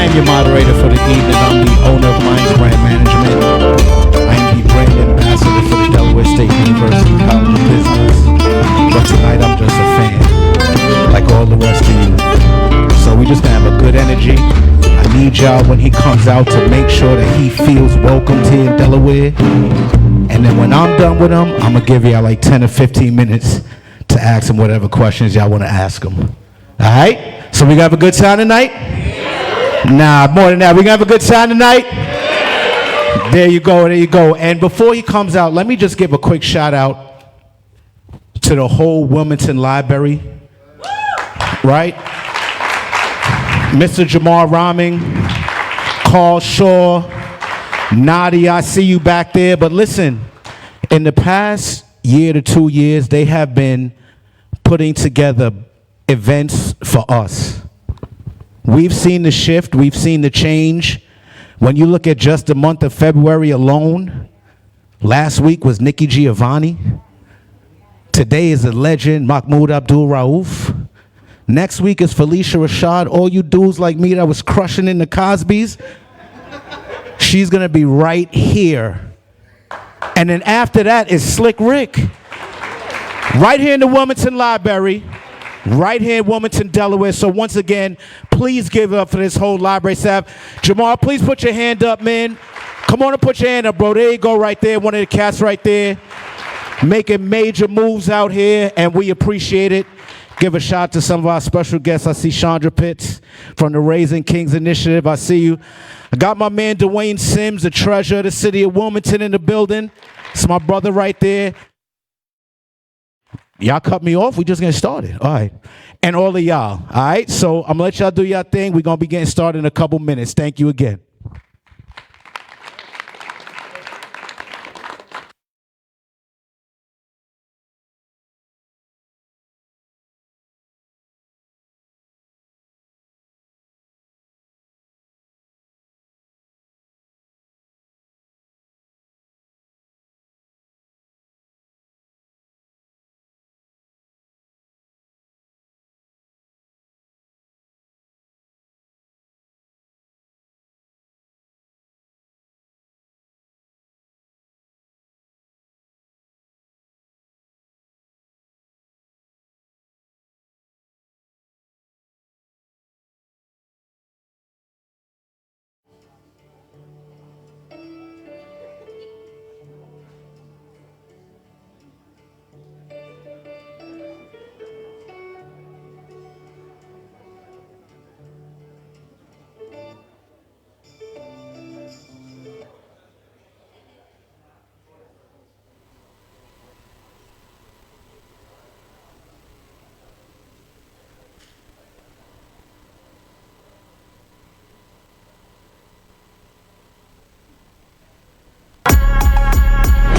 am your moderator for the evening. I'm the owner of Minds Brand Management. I am the brand ambassador for the Delaware State University College of Business. But tonight I'm just a fan, like all the rest of you. So we just gonna have a good energy. I need y'all when he comes out to make sure that he feels welcomed here in Delaware. And then when I'm done with him, I'm gonna give y'all like 10 or 15 minutes to ask him whatever questions y'all want to ask him. All right? So we gonna have a good time tonight? Nah, more than that. We gonna have a good time tonight? There you go, there you go. And before he comes out, let me just give a quick shout out to the whole Wilmington Library. Right? Mr. Jamar Rahming, Carl Shaw, Nadia, I see you back there. But listen, in the past year to 2 years, they have been putting together events for us. We've seen the shift, we've seen the change. When you look at just the month of February alone, last week was Nikki Giovanni. Today is a legend, Mahmoud Abdul-Rauf. Next week is Felicia Rashad. All you dudes like me that was crushing in the Cosbys, she's gonna be right here. And then after that is Slick Rick. Right here in the Wilmington Library, right here in Wilmington, Delaware. So once again, please give it up for this whole library staff. Jamal, please put your hand up, man. Come on and put your hand up, bro. There you go right there, one of the cats right there. Making major moves out here, and we appreciate it. Give a shout out to some of our special guests. I see Chandra Pitts from the Raising Kings Initiative. I see you. I got my man Dwayne Sims, the treasurer of the city of Wilmington, in the building. It's my brother right there. Y'all cut me off. We just getting started. All right. And all of y'all. All right. So I'm going to let y'all do your thing. We're going to be getting started in a couple minutes. Thank you again.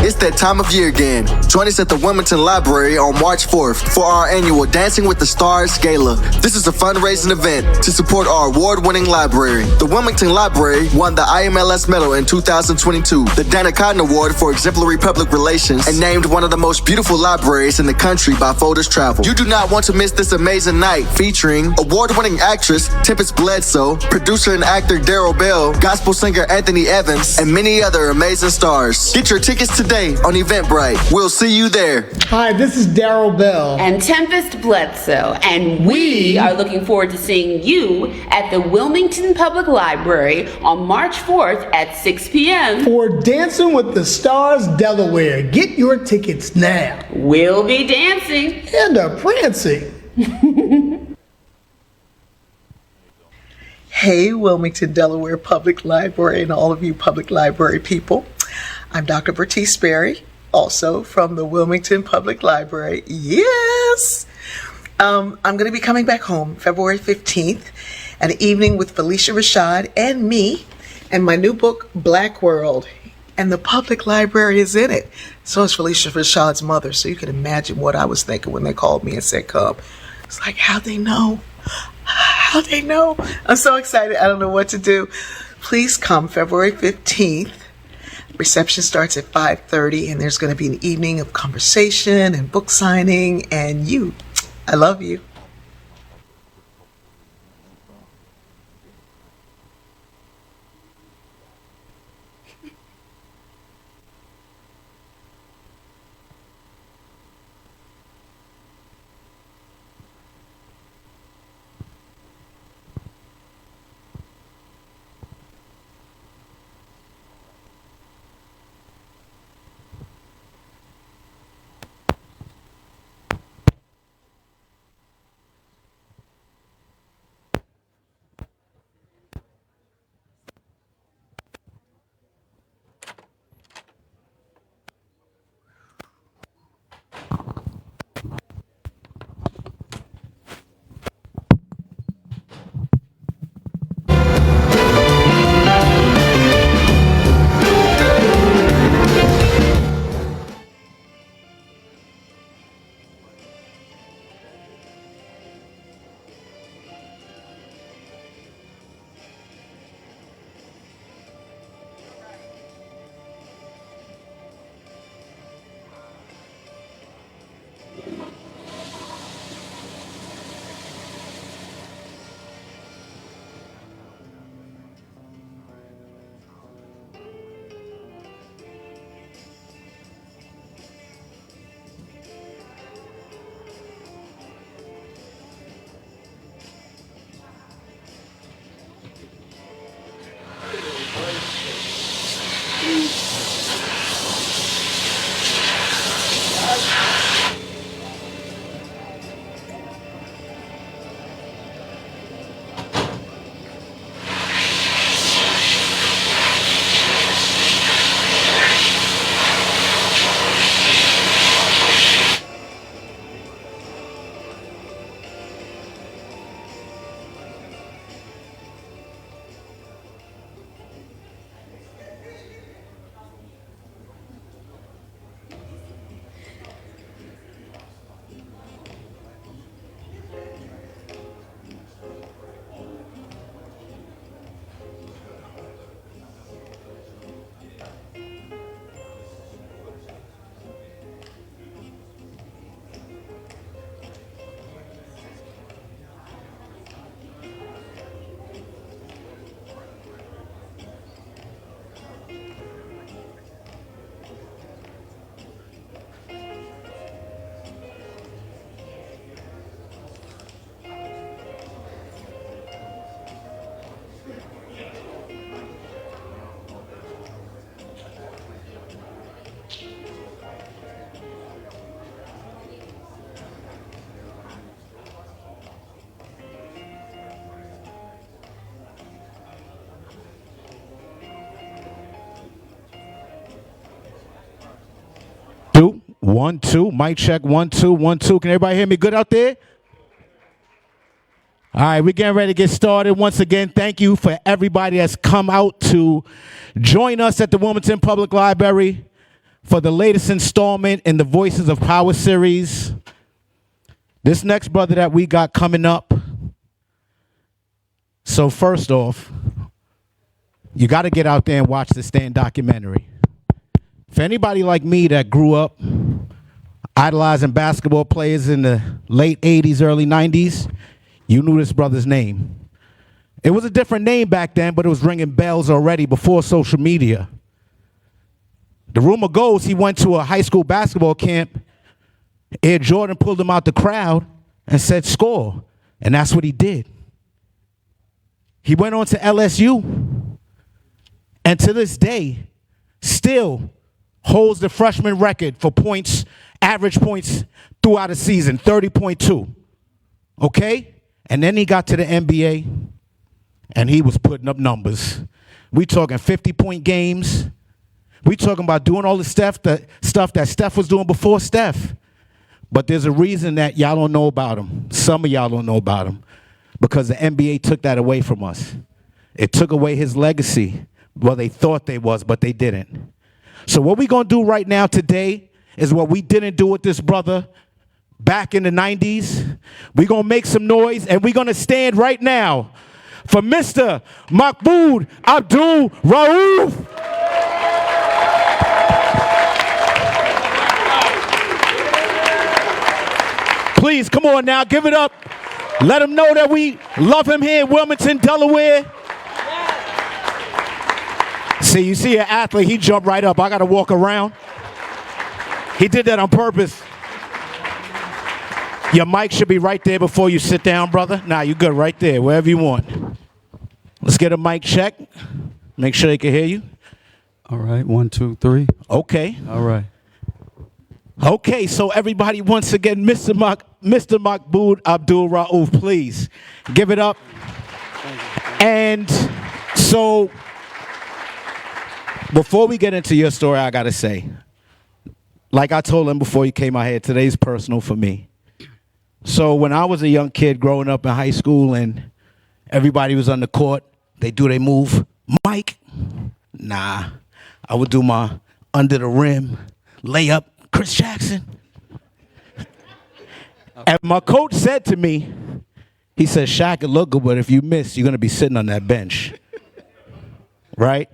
It's that time of year again. Join us at the Wilmington Library on March 4th for our annual Dancing with the Stars Gala. This is a fundraising event to support our award-winning library. The Wilmington Library won the IMLS Medal in 2022, the Dana Cotton Award for Exemplary Public Relations, and named one of the most beautiful libraries in the country by Folders Travel. You do not want to miss this amazing night featuring award-winning actress Tempest Bledsoe, producer and actor Daryl Bell, gospel singer Anthony Evans, and many other amazing stars. Get your tickets today on Eventbrite. We'll see you there. Hi, this is Daryl Bell. And Tempest Bledsoe. And we are looking forward to seeing you at the Wilmington Public Library on March 4th at 6 p.m. for Dancing with the Stars Delaware. Get your tickets now. We'll be dancing. And prancing. Hey, Wilmington, Delaware Public Library and all of you public library people. I'm Dr. Bertice Berry, also from the Wilmington Public Library. Yes! I'm going to be coming back home February 15th, an evening with Felicia Rashad and me, and my new book, Black World. And the public library is in it. So is Felicia Rashad's mother, so you can imagine what I was thinking when they called me and said, come. It's like, how'd they know? How'd they know? I'm so excited. I don't know what to do. Please come February 15th. Reception starts at 5:30, and there's going to be an evening of conversation and book signing, and you. I love you. 1, 2, mic check, 1, 2, 1, 2. Can everybody hear me good out there? All right, we're getting ready to get started. Once again, thank you for everybody that's come out to join us at the Wilmington Public Library for the latest installment in the Voices of Power series. This next brother that we got coming up. So first off, you got to get out there and watch the Stand documentary. For anybody like me that grew up idolizing basketball players in the late 80s, early 90s, you knew this brother's name. It was a different name back then, but it was ringing bells already before social media. The rumor goes he went to a high school basketball camp. Air Jordan pulled him out the crowd and said, "Score." And that's what he did. He went on to LSU. And to this day, still holds the freshman record for points, average points throughout a season, 30.2. Okay? And then he got to the NBA, and he was putting up numbers. We talking 50-point games. We talking about doing all the stuff that Steph was doing before Steph. But there's a reason that y'all don't know about him. Some of y'all don't know about him. Because the NBA took that away from us. It took away his legacy. Well, they thought they was, but they didn't. So what we're going to do right now today is what we didn't do with this brother back in the 90s. We're going to make some noise, and we're going to stand right now for Mr. Mahmoud Abdul-Rauf. Please, come on now, give it up. Let him know that we love him here in Wilmington, Delaware. See, you see an athlete, he jumped right up. I got to walk around. He did that on purpose. Your mic should be right there before you sit down, brother. Nah, you good right there, wherever you want. Let's get a mic check. Make sure they can hear you. All right, 1, 2, 3. Okay. All right. Okay, so everybody, once again, Mr. Mahmoud Abdul-Rauf, please give it up. And so, before we get into your story, I got to say, like I told him before you came out here, today's personal for me. So when I was a young kid growing up in high school and everybody was on the court, they do their move, Mike. Nah, I would do my under the rim layup, Chris Jackson. And my coach said to me, he said, "Shaq, it look good, but if you miss, you're going to be sitting on that bench." Right?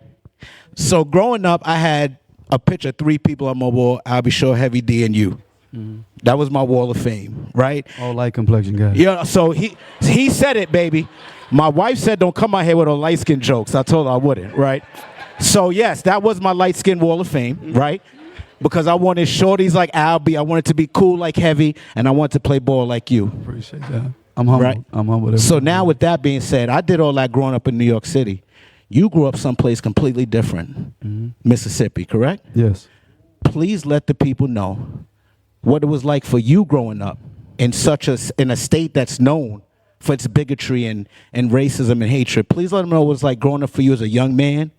So growing up, I had a picture of 3 people on my wall, Albie Shaw, Heavy D, and you. Mm-hmm. That was my wall of fame, right? All light complexion guys. Yeah, so he said it, baby. My wife said, "Don't come out here with all light skin jokes." I told her I wouldn't, right? So yes, that was my light skin wall of fame, right? Because I wanted shorties like Albie, I wanted to be cool like Heavy, and I wanted to play ball like you. Appreciate that. I'm humble. Right? I'm humble. So now with that being said, I did all that growing up in New York City. You grew up someplace completely different, Mississippi, correct? Yes. Please let the people know what it was like for you growing up in in a state that's known for its bigotry and racism and hatred. Please let them know what it was like growing up for you as a young man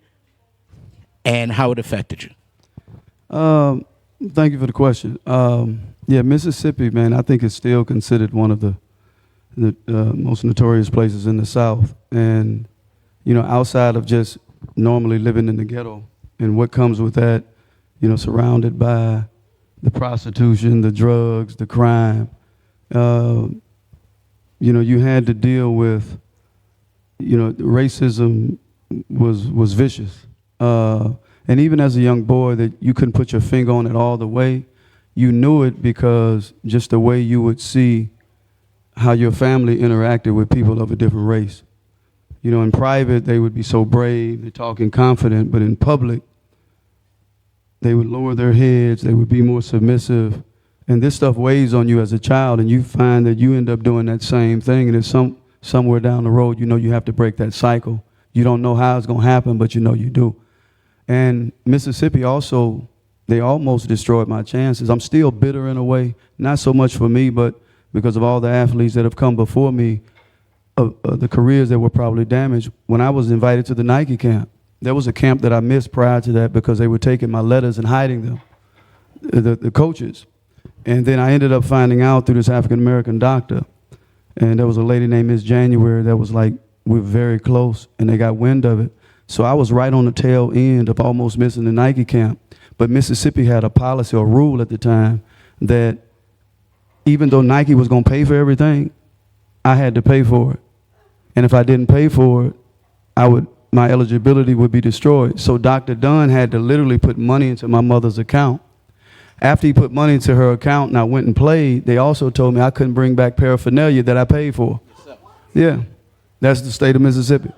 and how it affected you. Thank you for the question. Yeah, Mississippi, man, I think it's still considered one of the most notorious places in the South. And, you know, outside of just normally living in the ghetto and what comes with that, you know, surrounded by the prostitution, the drugs, the crime, you know, you had to deal with, you know, racism was vicious. And even as a young boy that you couldn't put your finger on it all the way, you knew it because just the way you would see how your family interacted with people of a different race. You know, in private, they would be so brave, they're talking confident, but in public, they would lower their heads, they would be more submissive. And this stuff weighs on you as a child, and you find that you end up doing that same thing, and it's somewhere down the road, you know you have to break that cycle. You don't know how it's going to happen, but you know you do. And Mississippi also, they almost destroyed my chances. I'm still bitter in a way, not so much for me, but because of all the athletes that have come before me, the careers that were probably damaged. When I was invited to the Nike camp, there was a camp that I missed prior to that because they were taking my letters and hiding them. the coaches. And then I ended up finding out through this African-American doctor, and there was a lady named Miss January that was like, we were very close, and they got wind of it. So I was right on the tail end of almost missing the Nike camp. But Mississippi had a policy or rule at the time that even though Nike was going to pay for everything, I had to pay for it. And if I didn't pay for it, my eligibility would be destroyed. So Dr. Dunn had to literally put money into my mother's account. After he put money into her account and I went and played, they also told me I couldn't bring back paraphernalia that I paid for. Yeah, that's the state of Mississippi.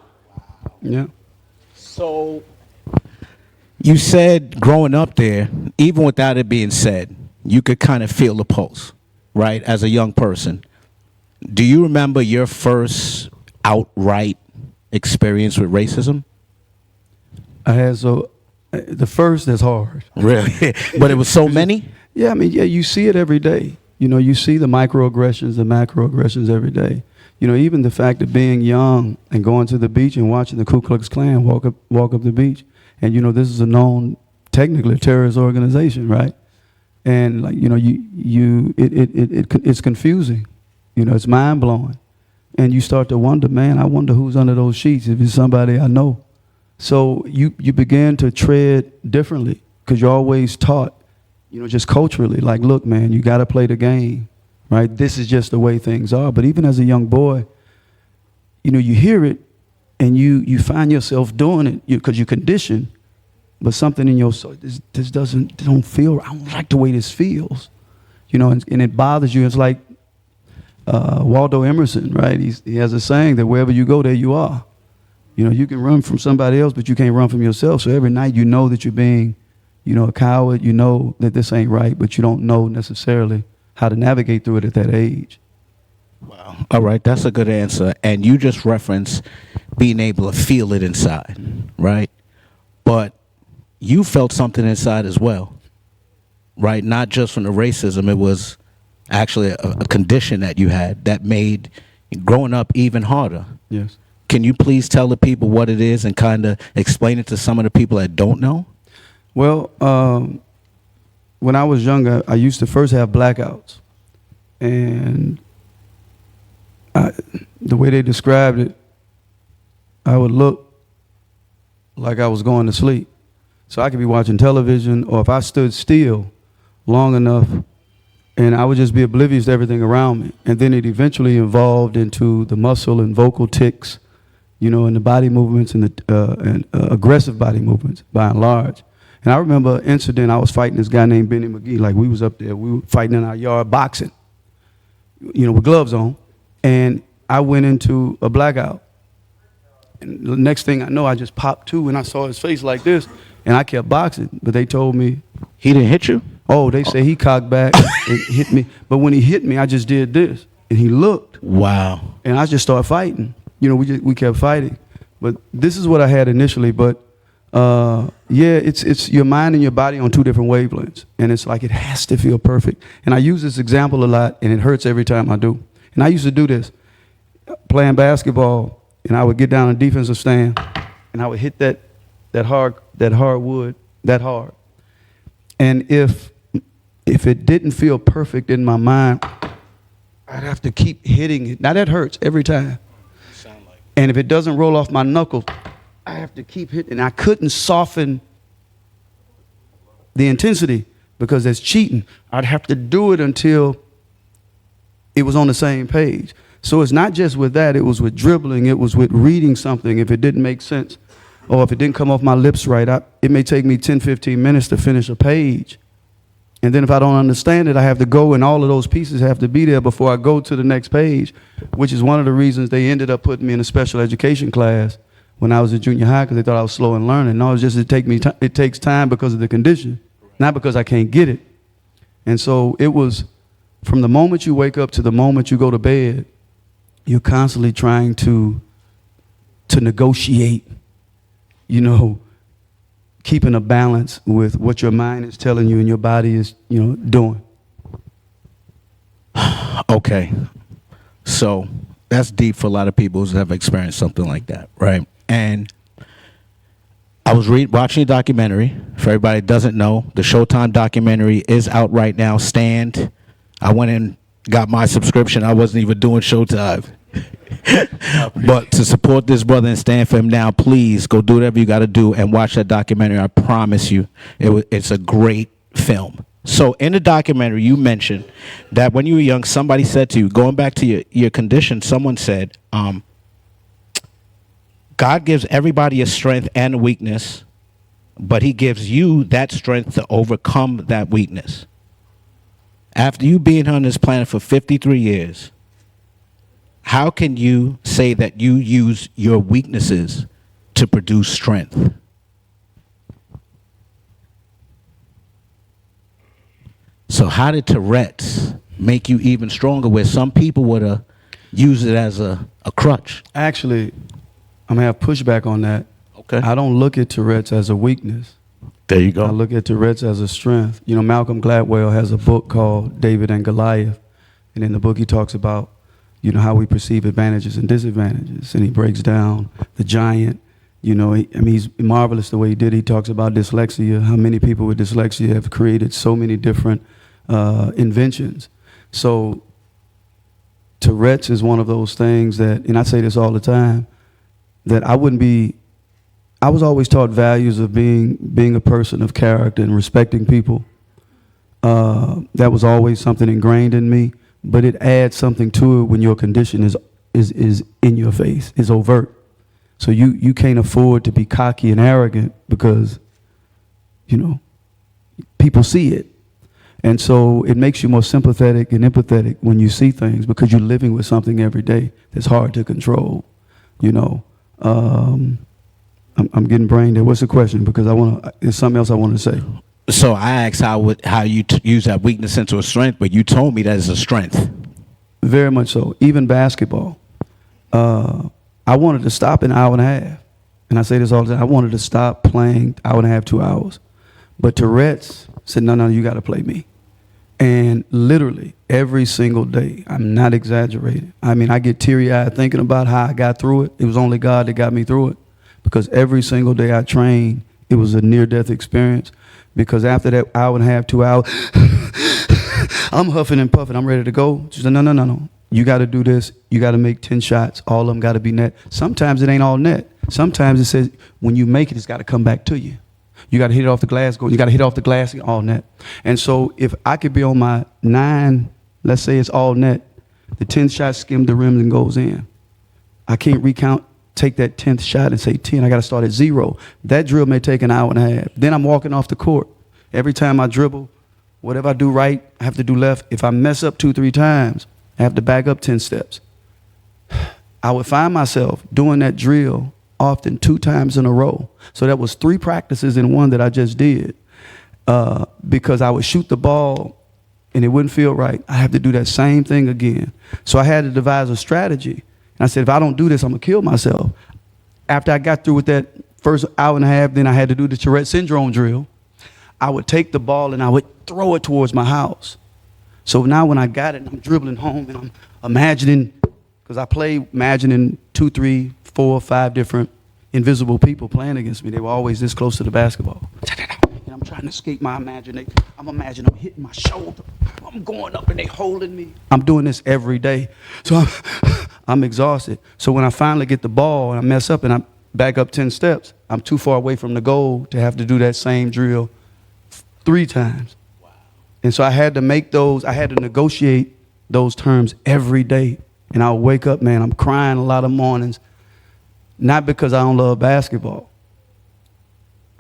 Yeah. So you said growing up there, even without it being said, you could kind of feel the pulse, right, as a young person. Do you remember your first outright experience with racism? I had the first is hard. Really? But it was so many? Yeah, I mean, yeah, you see it every day. You know, you see the microaggressions, the macroaggressions every day. You know, even the fact of being young and going to the beach and watching the Ku Klux Klan walk up the beach. And, you know, this is a known, technically, terrorist organization, right? And, like, you know, it's confusing. You know, it's mind-blowing. And you start to wonder, man, I wonder who's under those sheets, if it's somebody I know. So you begin to tread differently because you're always taught, you know, just culturally, like, look, man, you got to play the game, right? This is just the way things are. But even as a young boy, you know, you hear it and you find yourself doing it because you're conditioned, but something in your soul, this don't feel, I don't like the way this feels, you know, and it bothers you. It's like Waldo Emerson, right? He has a saying that wherever you go, there you are. You know, you can run from somebody else, but you can't run from yourself. So every night you know that you're being, you know, a coward. You know that this ain't right, but you don't know necessarily how to navigate through it at that age. Wow. All right, that's a good answer. And you just referenced being able to feel it inside, right? But you felt something inside as well, right? Not just from the racism. It was actually a condition that you had that made growing up even harder. Yes. Can you please tell the people what it is and kind of explain it to some of the people that don't know? Well, when I was younger, I used to first have blackouts. And the way they described it, I would look like I was going to sleep. So I could be watching television, or if I stood still long enough, and I would just be oblivious to everything around me. And then it eventually evolved into the muscle and vocal tics, you know, and the body movements and the aggressive body movements by and large. And I remember an incident, I was fighting this guy named Benny McGee. Like, we was up there, we were fighting in our yard boxing, you know, with gloves on. And I went into a blackout. And the next thing I know, I just popped to, and I saw his face like this, and I kept boxing. But they told me. He didn't hit you? Oh, they say he cocked back and hit me. But when he hit me, I just did this. And he looked. Wow. And I just started fighting. You know, we kept fighting. But this is what I had initially. But, yeah, it's your mind and your body on two different wavelengths. And it's like it has to feel perfect. And I use this example a lot, and it hurts every time I do. And I used to do this, playing basketball, and I would get down in defensive stand, and I would hit that hard wood that hard. And if it didn't feel perfect in my mind, I'd have to keep hitting it. Now that hurts every time. And if it doesn't roll off my knuckles, I have to keep hitting. And I couldn't soften the intensity because that's cheating. I'd have to do it until it was on the same page. So it's not just with that. It was with dribbling. It was with reading something. If it didn't make sense or if it didn't come off my lips right, it may take me 10, 15 minutes to finish a page. And then if I don't understand it, I have to go, and all of those pieces have to be there before I go to the next page, which is one of the reasons they ended up putting me in a special education class when I was in junior high, because they thought I was slow in learning. No, it's just it takes time because of the condition, not because I can't get it. And so it was from the moment you wake up to the moment you go to bed, you're constantly trying to negotiate, you know, keeping a balance with what your mind is telling you and your body is, you know, doing. Okay. So that's deep for a lot of people who have experienced something like that, right? And I was watching a documentary. For everybody that doesn't know, the Showtime documentary is out right now. Stand. I went and got my subscription. I wasn't even doing Showtime. But to support this brother and stand for him now, please go do whatever you got to do and watch that documentary. I promise you, it's a great film. So in the documentary, you mentioned that when you were young, somebody said to you, going back to your condition, someone said, God gives everybody a strength and a weakness, but he gives you that strength to overcome that weakness. After you being on this planet for 53 years, how can you say that you use your weaknesses to produce strength? So how did Tourette's make you even stronger, where some people would use it as a crutch? Actually, I'm going to have pushback on that. Okay. I don't look at Tourette's as a weakness. There you go. I look at Tourette's as a strength. You know, Malcolm Gladwell has a book called David and Goliath. And in the book, he talks about, you know, how we perceive advantages and disadvantages. And he breaks down the giant. You know, he's marvelous the way he did. He talks about dyslexia, how many people with dyslexia have created so many different inventions. So Tourette's is one of those things that, and I say this all the time, that I was always taught values of being a person of character and respecting people. That was always something ingrained in me, but it adds something to it when your condition is in your face, is overt. So you can't afford to be cocky and arrogant because, you know, people see it. And so it makes you more sympathetic and empathetic when you see things because you're living with something every day that's hard to control, you know. I'm getting brain dead. What's the question? Because there's something else I want to say. So I asked how you use that weakness into a strength, but you told me that is a strength. Very much so. Even basketball. I wanted to stop an hour and a half. And I say this all the time. I wanted to stop playing hour and a half, 2 hours. But Tourette's said, no, you got to play me. And literally every single day, I'm not exaggerating. I mean, I get teary-eyed thinking about how I got through it. It was only God that got me through it. Because every single day I trained, it was a near-death experience. Because after that hour and a half, 2 hours, I'm huffing and puffing. I'm ready to go. She said, no. You got to do this. You got to make 10 shots. All of them got to be net. Sometimes it ain't all net. Sometimes it says when you make it, it's got to come back to you. You got to hit it off the glass. You got to hit it off the glass, all net. And so if I could be on my 9, let's say it's all net, the 10th shot skimmed the rims and goes in. I can't take that 10th shot and say 10. I got to start at 0. That drill may take an hour and a half. Then I'm walking off the court. Every time I dribble, whatever I do right, I have to do left. If I mess up 2-3 times, I have to back up 10 steps. I would find myself doing that drill often 2 times in a row. So that was 3 practices in one that I just did. Because I would shoot the ball and it wouldn't feel right. I have to do that same thing again. So I had to devise a strategy. And I said, if I don't do this, I'm going to kill myself. After I got through with that first hour and a half, then I had to do the Tourette syndrome drill. I would take the ball and I would throw it towards my house. So now when I got it, and I'm dribbling home and I'm imagining, because I played imagining 2, 3, 4, 5 different invisible people playing against me. They were always this close to the basketball. And I'm trying to escape my imagination. I'm imagining I'm hitting my shoulder. I'm going up and they holding me. I'm doing this every day. So I'm exhausted. So when I finally get the ball and I mess up and I back up 10 steps, I'm too far away from the goal to have to do that same drill 3 times. Wow. And so I had to negotiate those terms every day. And I'll wake up, man, I'm crying a lot of mornings. Not because I don't love basketball.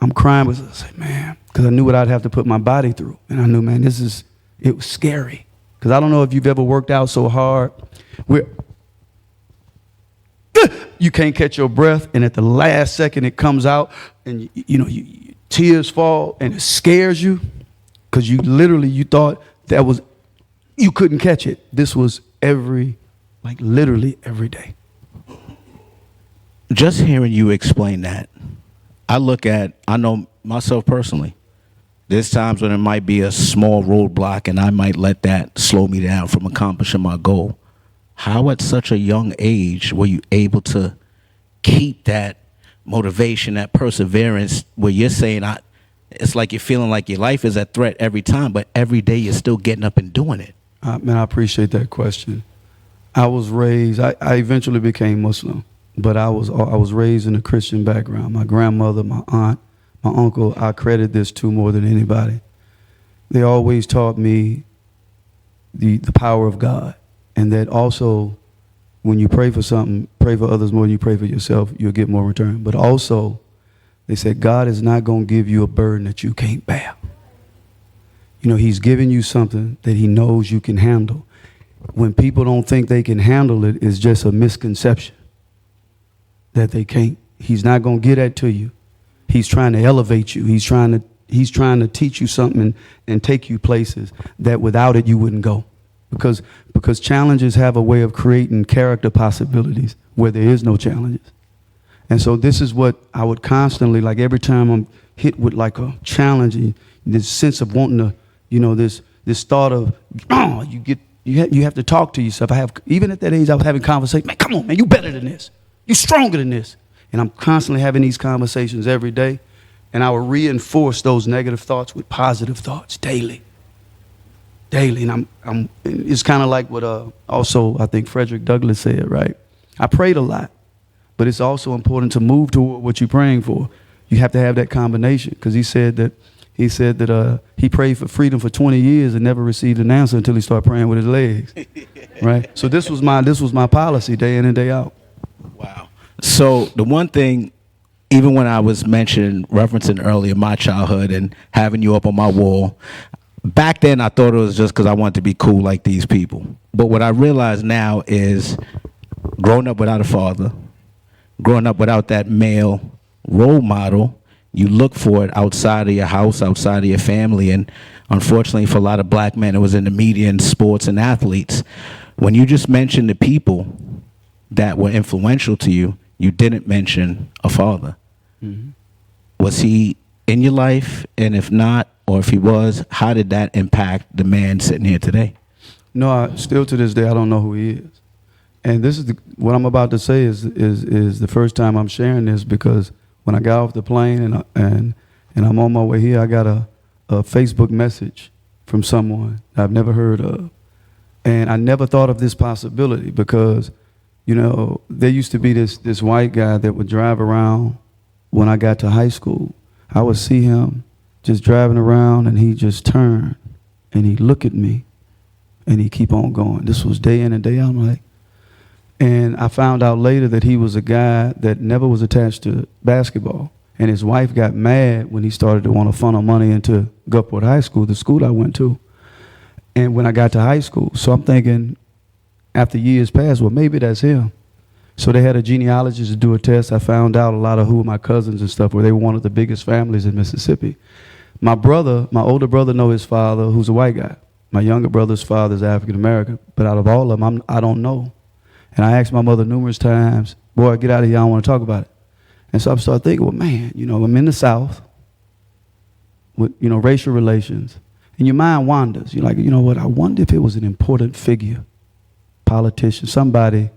I'm crying because I say, man, because I knew what I'd have to put my body through. And I knew, man, it was scary. Because I don't know if you've ever worked out so hard where you can't catch your breath, and at the last second it comes out, and tears fall, and it scares you because you thought you couldn't catch it. This was literally every day. Just hearing you explain that, I know myself personally, there's times when it might be a small roadblock and I might let that slow me down from accomplishing my goal. How at such a young age were you able to keep that motivation, that perseverance, where you're saying, it's like you're feeling like your life is at threat every time, but every day you're still getting up and doing it. Man, I appreciate that question. I was raised, I eventually became Muslim, but I was raised in a Christian background. My grandmother, my aunt, my uncle, I credit this to more than anybody. They always taught me the power of God, and that also when you pray for something, pray for others more than you pray for yourself, you'll get more return. But also, they said God is not going to give you a burden that you can't bear. You know, he's giving you something that he knows you can handle. When people don't think they can handle it, it's just a misconception that they can't. He's not going to get that to you. He's trying to elevate you. He's trying to teach you something and take you places that without it you wouldn't go. Because challenges have a way of creating character possibilities where there is no challenges. And so this is what I would constantly, like every time I'm hit with like a challenge, this sense of wanting to, you know, this thought of, you have to talk to yourself. Even at that age, I was having conversations, man, come on, man, you better than this. You stronger than this. And I'm constantly having these conversations every day. And I will reinforce those negative thoughts with positive thoughts daily. And it's kind of like what also I think Frederick Douglass said, right? I prayed a lot, but it's also important to move toward what you're praying for. You have to have that combination, because he said that he prayed for freedom for 20 years and never received an answer until he started praying with his legs, right? So this was my policy day in and day out. Wow. So the one thing, even when I was referencing earlier my childhood and having you up on my wall, back then I thought it was just because I wanted to be cool like these people. But what I realize now is growing up without a father, growing up without that male role model, you look for it outside of your house, outside of your family. And unfortunately for a lot of black men, it was in the media and sports and athletes. When you just mentioned the people that were influential to you, you didn't mention a father. Mm-hmm. Was he in your life? And if not, or if he was, how did that impact the man sitting here today? No, still to this day, I don't know who he is. And this is what I'm about to say is the first time I'm sharing this, because when I got off the plane and I'm on my way here, I got a Facebook message from someone I've never heard of. And I never thought of this possibility because, you know, there used to be this white guy that would drive around when I got to high school. I would see him just driving around, and he just turn and he look at me and he keep on going. This was day in and day out. I'm like, and I found out later that he was a guy that never was attached to basketball. And his wife got mad when he started to want to funnel money into Gulfport High School, the school I went to. And when I got to high school, so I'm thinking after years passed, well, maybe that's him. So they had a genealogist to do a test. I found out a lot of who were my cousins and stuff, where they were one of the biggest families in Mississippi. My older brother know his father, who's a white guy. My younger brother's father is African American. But out of all of them, I don't know. And I asked my mother numerous times, boy, get out of here, I don't want to talk about it. And so I started thinking, well, man, you know, I'm in the South with, you know, racial relations. And your mind wanders. You're like, you know what, I wonder if it was an important figure, politician, somebody,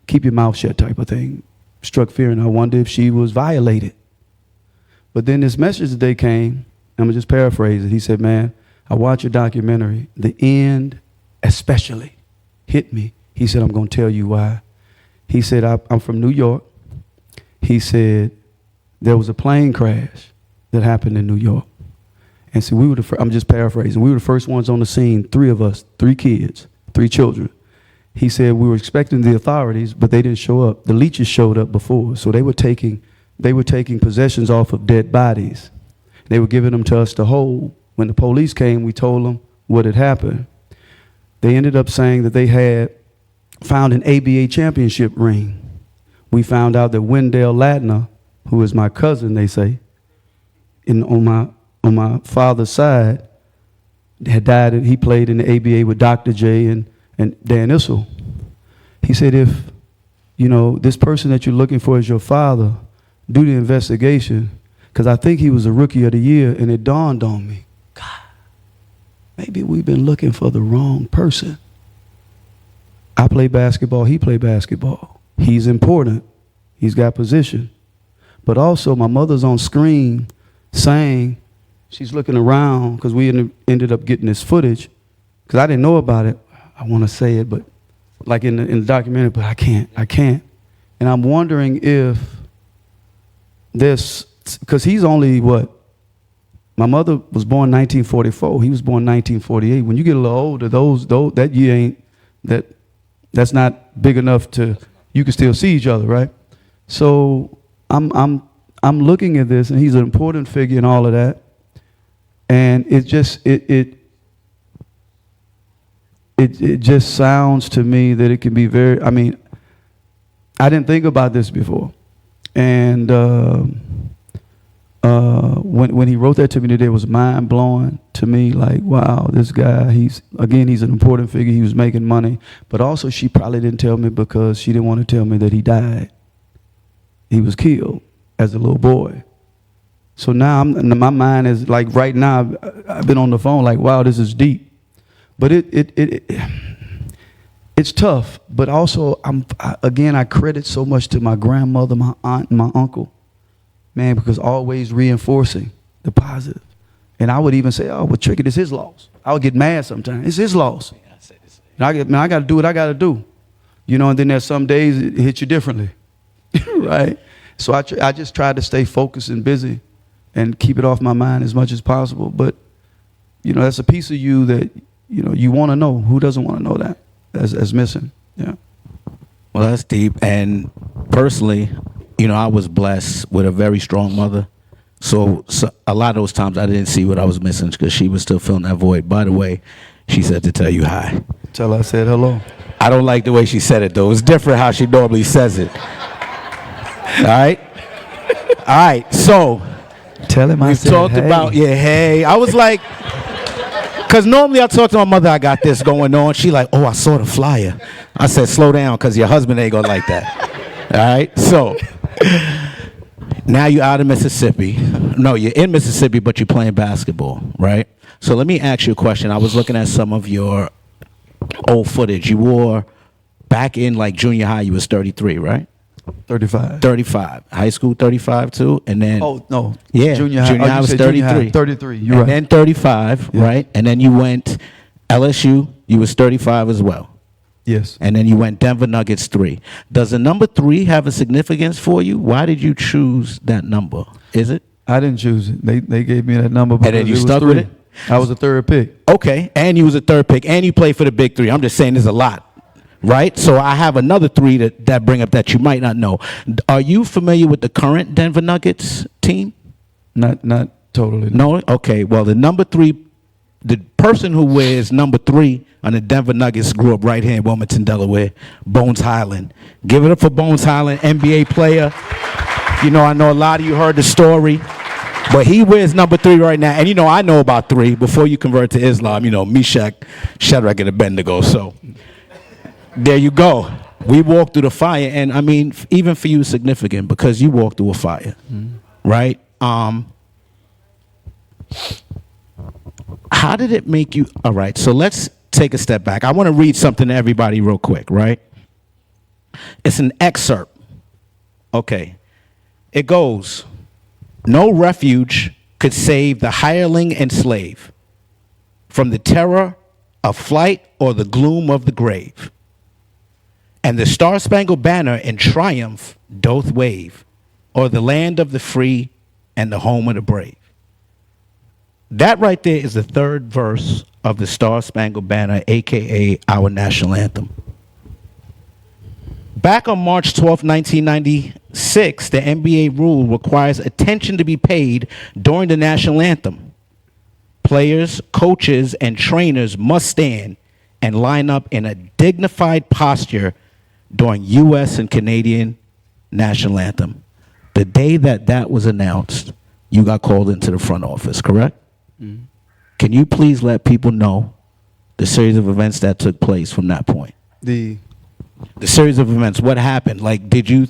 keep your mouth shut type of thing. Struck fear, and I wonder if she was violated. But then this message today came, I'm going to just paraphrase it. He said, man, I watched your documentary. The end especially hit me. He said, I'm going to tell you why. He said, I'm from New York. He said, there was a plane crash that happened in New York. And so we were I'm just paraphrasing. We were the first ones on the scene, 3 of us, 3 kids, 3 children. He said we were expecting the authorities, but they didn't show up. The leeches showed up before. So they were taking possessions off of dead bodies. They were giving them to us to hold. When the police came, we told them what had happened. They ended up saying that they had found an ABA championship ring. We found out that Wendell Ladner, who is my cousin, they say, on my father's side, had died. He played in the ABA with Dr. J and Dan Issel. He said, if, you know, this person that you're looking for is your father, do the investigation, because I think he was a rookie of the year, and it dawned on me, God, maybe we've been looking for the wrong person. I play basketball, he play basketball. He's important. He's got position. But also, my mother's on screen saying, she's looking around, because we ended up getting this footage, because I didn't know about it. I want to say it, but like in the documentary, but I can't. And I'm wondering if this, because he's only what? My mother was born 1944. He was born 1948. When you get a little older, those that year ain't, that's not big enough to, you can still see each other, right? So I'm looking at this, and he's an important figure in all of that. And it just just sounds to me that it can be very, I mean, I didn't think about this before. And when he wrote that to me today, it was mind blowing to me. Like, wow, this guy, he's an important figure. He was making money, but also she probably didn't tell me because she didn't want to tell me that he died. He was killed as a little boy. So now my mind is like, right now, I've been on the phone like, wow, this is deep. But it's tough. But also, I credit so much to my grandmother, my aunt, and my uncle. Man, because always reinforcing the positive. And I would even say, oh, well, Trick, it is his loss. I would get mad sometimes. It's his loss. And I got to do what I got to do. You know, and then there's some days it hits you differently. Right? So I just try to stay focused and busy and keep it off my mind as much as possible. But, you know, that's a piece of you that, you know, you want to know. Who doesn't want to know that as missing? Yeah. Well, that's deep. And personally, you know, I was blessed with a very strong mother. So a lot of those times I didn't see what I was missing because she was still filling that void. By the way, she said to tell you hi. Tell her I said hello. I don't like the way she said it, though. It's different how she normally says it. All right? All right, so tell him I said talked hey. about, yeah, hey. I was like, because normally I talk to my mother, I got this going on. She like, oh, I saw the flyer. I said, slow down, because your husband ain't going to like that. All right? So now you're out of Mississippi. No, you're in Mississippi, but you're playing basketball, right? So let me ask you a question. I was looking at some of your old footage. You wore, back in like junior high, you was 33, right? 35. 35. High school, 35 too? And then... Oh, no. Yeah. Junior high was 33. 33, you're and right. then 35, Yeah. right? And then you went LSU, you was 35 as well. Yes. And then you went Denver Nuggets 3. Does the number 3 have a significance for you? Why did you choose that number? Is it? I didn't choose it. They gave me that number because And then you it was stuck 3. with it? I was a third pick. Okay, and you was a third pick, and you played for the big 3. I'm just saying there's a lot, right? So I have another 3 that bring up that you might not know. Are you familiar with the current Denver Nuggets team? Not totally. No? Okay, well, the number 3, the person who wears number 3 on the Denver Nuggets grew up right here in Wilmington, Delaware, Bones Highland. Give it up for Bones Highland, NBA player. You know, I know a lot of you heard the story. But he wears number 3 right now. And, you know, I know about 3 before you convert to Islam. You know, Meshach, Shadrach, and Abednego. So there you go. We walked through the fire. And, I mean, even for you, it's significant because you walked through a fire, right? How did it make you? All right, so let's take a step back. I want to read something to everybody real quick, right? It's an excerpt. Okay. It goes... No refuge could save the hireling and slave from the terror of flight or the gloom of the grave. And the star-spangled banner in triumph doth wave o'er the land of the free and the home of the brave. That right there is the 3rd verse of the Star-Spangled Banner, a.k.a. our national anthem. Back on March 12, 1996, the NBA rule requires attention to be paid during the national anthem. Players, coaches, and trainers must stand and line up in a dignified posture during U.S. and Canadian national anthem. The day that was announced, you got called into the front office, correct? Mm-hmm. Can you please let people know the series of events that took place from that point? The series of events, what happened? Like, did you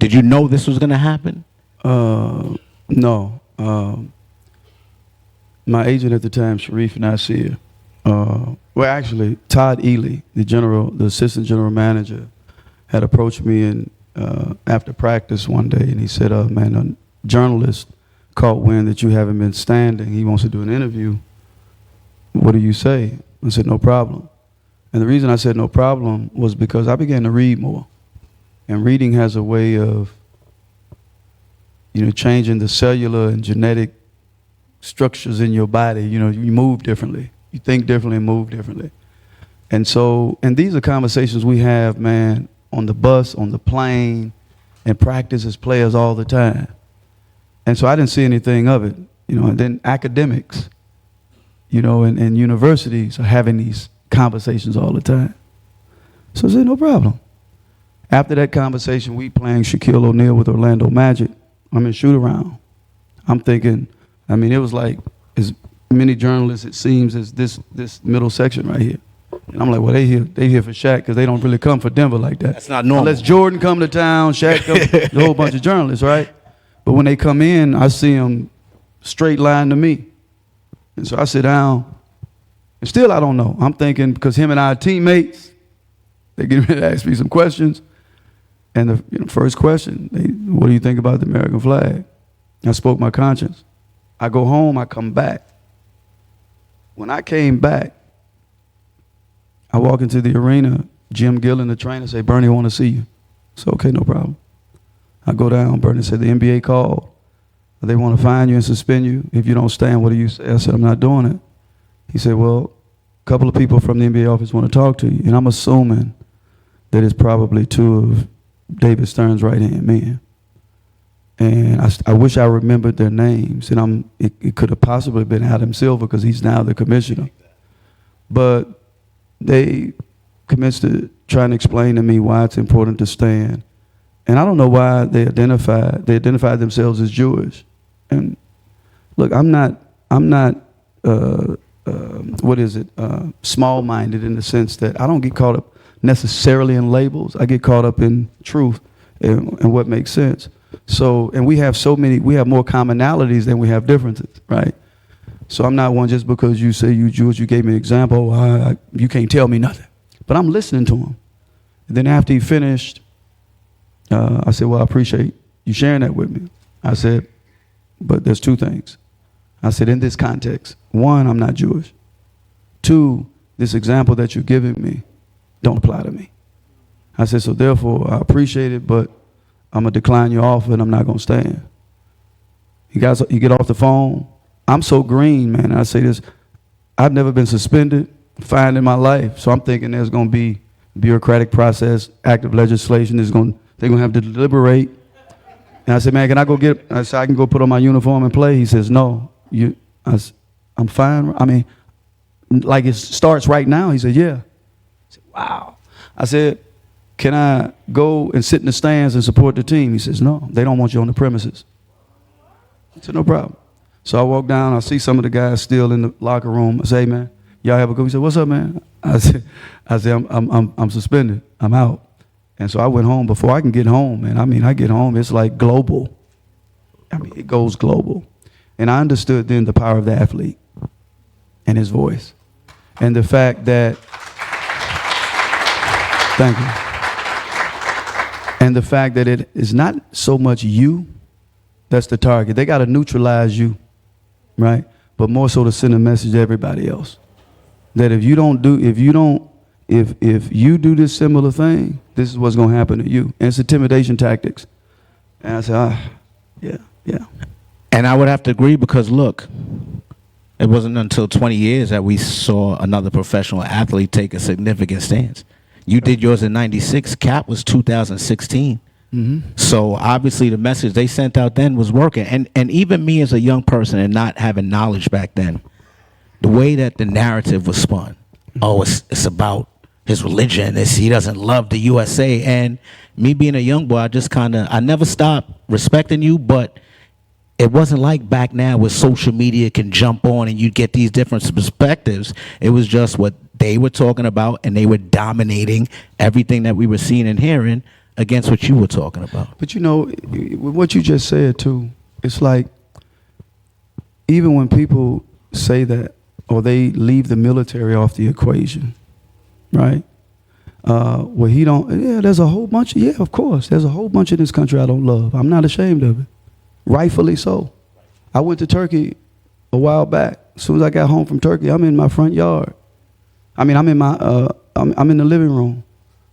know this was going to happen? No. My agent at the time, Sharif Nasir, well, actually, Todd Ely, the assistant general manager, had approached me, and after practice one day, and he said, man, a journalist caught wind that you haven't been standing. He wants to do an interview. What do you say? I said, no problem. And the reason I said no problem was because I began to read more. And reading has a way of, changing the cellular and genetic structures in your body. You move differently. You think differently and move differently. And these are conversations we have, man, on the bus, on the plane, and practice as players all the time. And so I didn't see anything of it, and then academics, and universities are having these conversations all the time. So I said, no problem. After that conversation, we playing Shaquille O'Neal with Orlando Magic. I'm in shoot around. I'm thinking, it was like as many journalists, it seems, as this middle section right here. And I'm like, well, they here for Shaq because they don't really come for Denver like that. That's not normal. Unless Jordan come to town, Shaq come, there's a whole bunch of journalists, right? But when they come in, I see them straight line to me. And so I sit down, and still I don't know. I'm thinking, because him and I are teammates, they get ready to ask me some questions. And the first question, what do you think about the American flag? I spoke my conscience. I go home, I come back. When I came back, I walk into the arena, Jim Gillen, the trainer, say, Bernie, I want to see you. So, okay, no problem. I go down, Bernie said, the NBA called. They want to fine you and suspend you. If you don't stand, what do you say? I said, I'm not doing it. He said, well, a couple of people from the NBA office want to talk to you. And I'm assuming that it's probably two of David Stern's right-hand men. And I wish I remembered their names. And it could have possibly been Adam Silver because he's now the commissioner. But they commenced to trying to explain to me why it's important to stand. And I don't know why they identified themselves as Jewish. And look, I'm not small-minded in the sense that I don't get caught up necessarily in labels. I get caught up in truth and what makes sense. So, and we have more commonalities than we have differences, right? So I'm not one just because you say you Jewish, you gave me an example, you can't tell me nothing. But I'm listening to him. And then after he finished, I said, well, I appreciate you sharing that with me. I said, but there's two things. I said, in this context, one, I'm not Jewish. Two, this example that you're giving me don't apply to me. I said, so therefore, I appreciate it, but I'm going to decline your offer and I'm not going to stand. You get off the phone. I'm so green, man. And I say this, I've never been suspended, fined in my life. So I'm thinking there's going to be bureaucratic process, active legislation. They're going to have to deliberate. And I said, man, can I go I can go put on my uniform and play? He says, no. I'm fine. I mean, like it starts right now. He said, yeah. I said, wow. I said, can I go and sit in the stands and support the team? He says, no, they don't want you on the premises. I said, no problem. So I walk down, I see some of the guys still in the locker room. I say, hey, man, y'all have a good. He said, what's up, man? I said, I'm suspended. I'm out. And so I went home. Before I can get home, man, I get home, it's like global. It goes global. And I understood then the power of the athlete and his voice. And the fact that, thank you. And the fact that it is not so much you that's the target. They got to neutralize you, right? But more so to send a message to everybody else. That if you do this similar thing, this is what's going to happen to you. And it's intimidation tactics. And I said, yeah. And I would have to agree because, look, it wasn't until 20 years that we saw another professional athlete take a significant stance. You did yours in 96. Cap was 2016. Mm-hmm. So obviously the message they sent out then was working. And even me as a young person and not having knowledge back then, the way that the narrative was spun, it's about his religion, he doesn't love the USA. And me being a young boy, I never stopped respecting you, but it wasn't like back now where social media can jump on and you get these different perspectives. It was just what they were talking about, and they were dominating everything that we were seeing and hearing against what you were talking about. But with what you just said too, it's like even when people say that or they leave the military off the equation, right? Well, he don't. Yeah, there's a whole bunch. Yeah, of course, there's a whole bunch in this country I don't love. I'm not ashamed of it, rightfully so. I went to Turkey a while back. As soon as I got home from Turkey, I'm in my front yard. I mean, I'm in my I'm in the living room.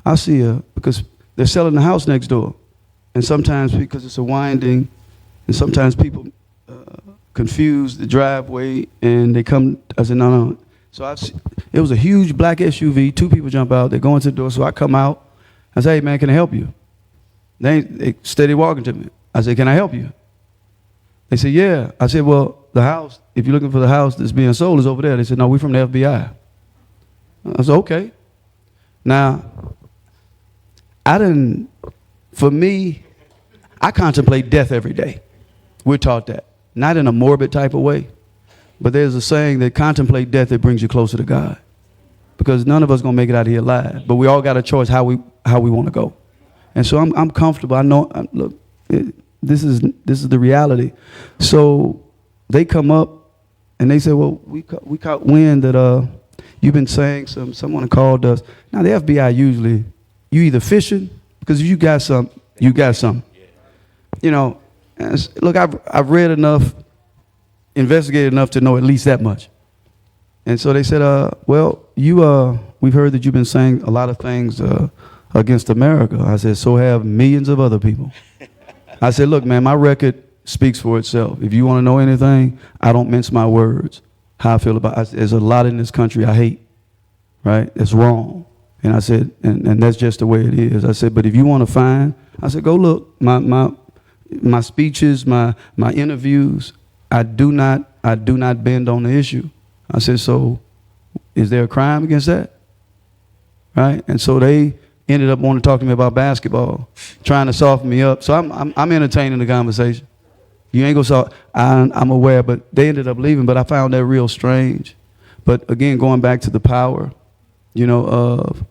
I see her because they're selling the house next door, and sometimes because it's a winding, and sometimes people confuse the driveway and they come. I said no. So it was a huge black SUV. 2 people jump out. They go into the door. So I come out. I say, hey man, can I help you? They steady walking to me. I said, can I help you? They said, yeah. I said, well, the house, if you're looking for the house that's being sold, is over there. They said, no, we're from the FBI. I said, okay. Now, for me, I contemplate death every day. We're taught that. Not in a morbid type of way, but there's a saying that contemplate death, it brings you closer to God. Because none of us gonna make it out of here alive, but we all got a choice how we want to go. And so I'm comfortable. I know, look, this is the reality. So they come up and they say, well, we caught wind that you've been saying someone called us. Now the FBI usually, you either fishing, because if you got some, you got some. You know, look, I've read enough, investigated enough to know at least that much. And so they said, well, we've heard that you've been saying a lot of things against America. I said, so have millions of other people. I said, look, man, my record speaks for itself. If you want to know anything, I don't mince my words. How I feel about it. There's a lot in this country I hate, right? It's wrong. And I said, and that's just the way it is. I said, but if you want to find, I said, go look. My speeches, my interviews, I do not bend on the issue. I said, so is there a crime against that? Right? And so they ended up wanting to talk to me about basketball, trying to soften me up. So I'm entertaining the conversation. You ain't gonna solve. I'm aware, but they ended up leaving. But I found that real strange. But again, going back to the power, of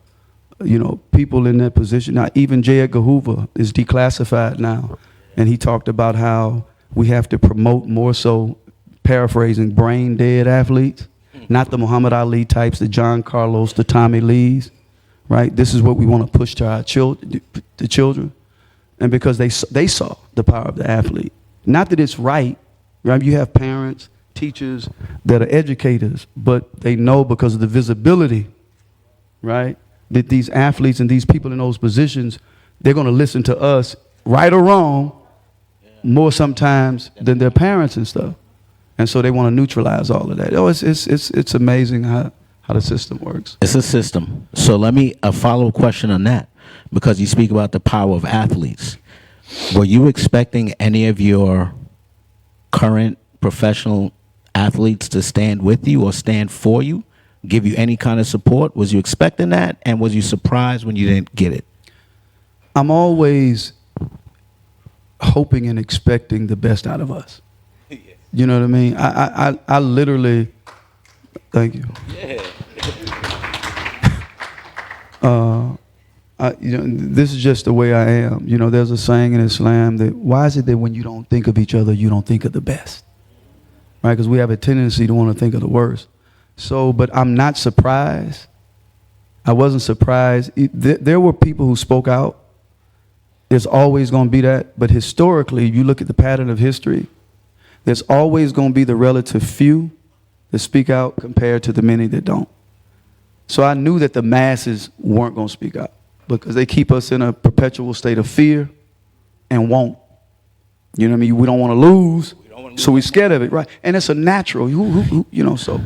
people in that position. Now, even J. Edgar Hoover is declassified now, and he talked about how we have to promote more so, paraphrasing, brain dead athletes, not the Muhammad Ali types, the John Carlos, the Tommy Lees, right? This is what we want to push to our the children, and because they saw the power of the athlete. Not that it's right? You have parents, teachers that are educators, but they know because of the visibility, right, that these athletes and these people in those positions, they're going to listen to us, right or wrong, more sometimes than their parents and stuff. And so they want to neutralize all of that. Oh, it's amazing how the system works. It's a system. So a follow-up question on that, because you speak about the power of athletes. Were you expecting any of your current professional athletes to stand with you or stand for you, give you any kind of support? Was you expecting that? And was you surprised when you didn't get it? I'm always hoping and expecting the best out of us. You know what I mean? I literally, thank you. Yeah. This is just the way I am. There's a saying in Islam that, why is it that when you don't think of each other, you don't think of the best? Right? Because we have a tendency to want to think of the worst. So, but I'm not surprised. I wasn't surprised. There were people who spoke out. There's always going to be that. But historically, you look at the pattern of history, there's always going to be the relative few that speak out compared to the many that don't. So I knew that the masses weren't going to speak out because they keep us in a perpetual state of fear and won't. You know what I mean? We don't want to lose, so we're scared of it, right? And it's a natural, so.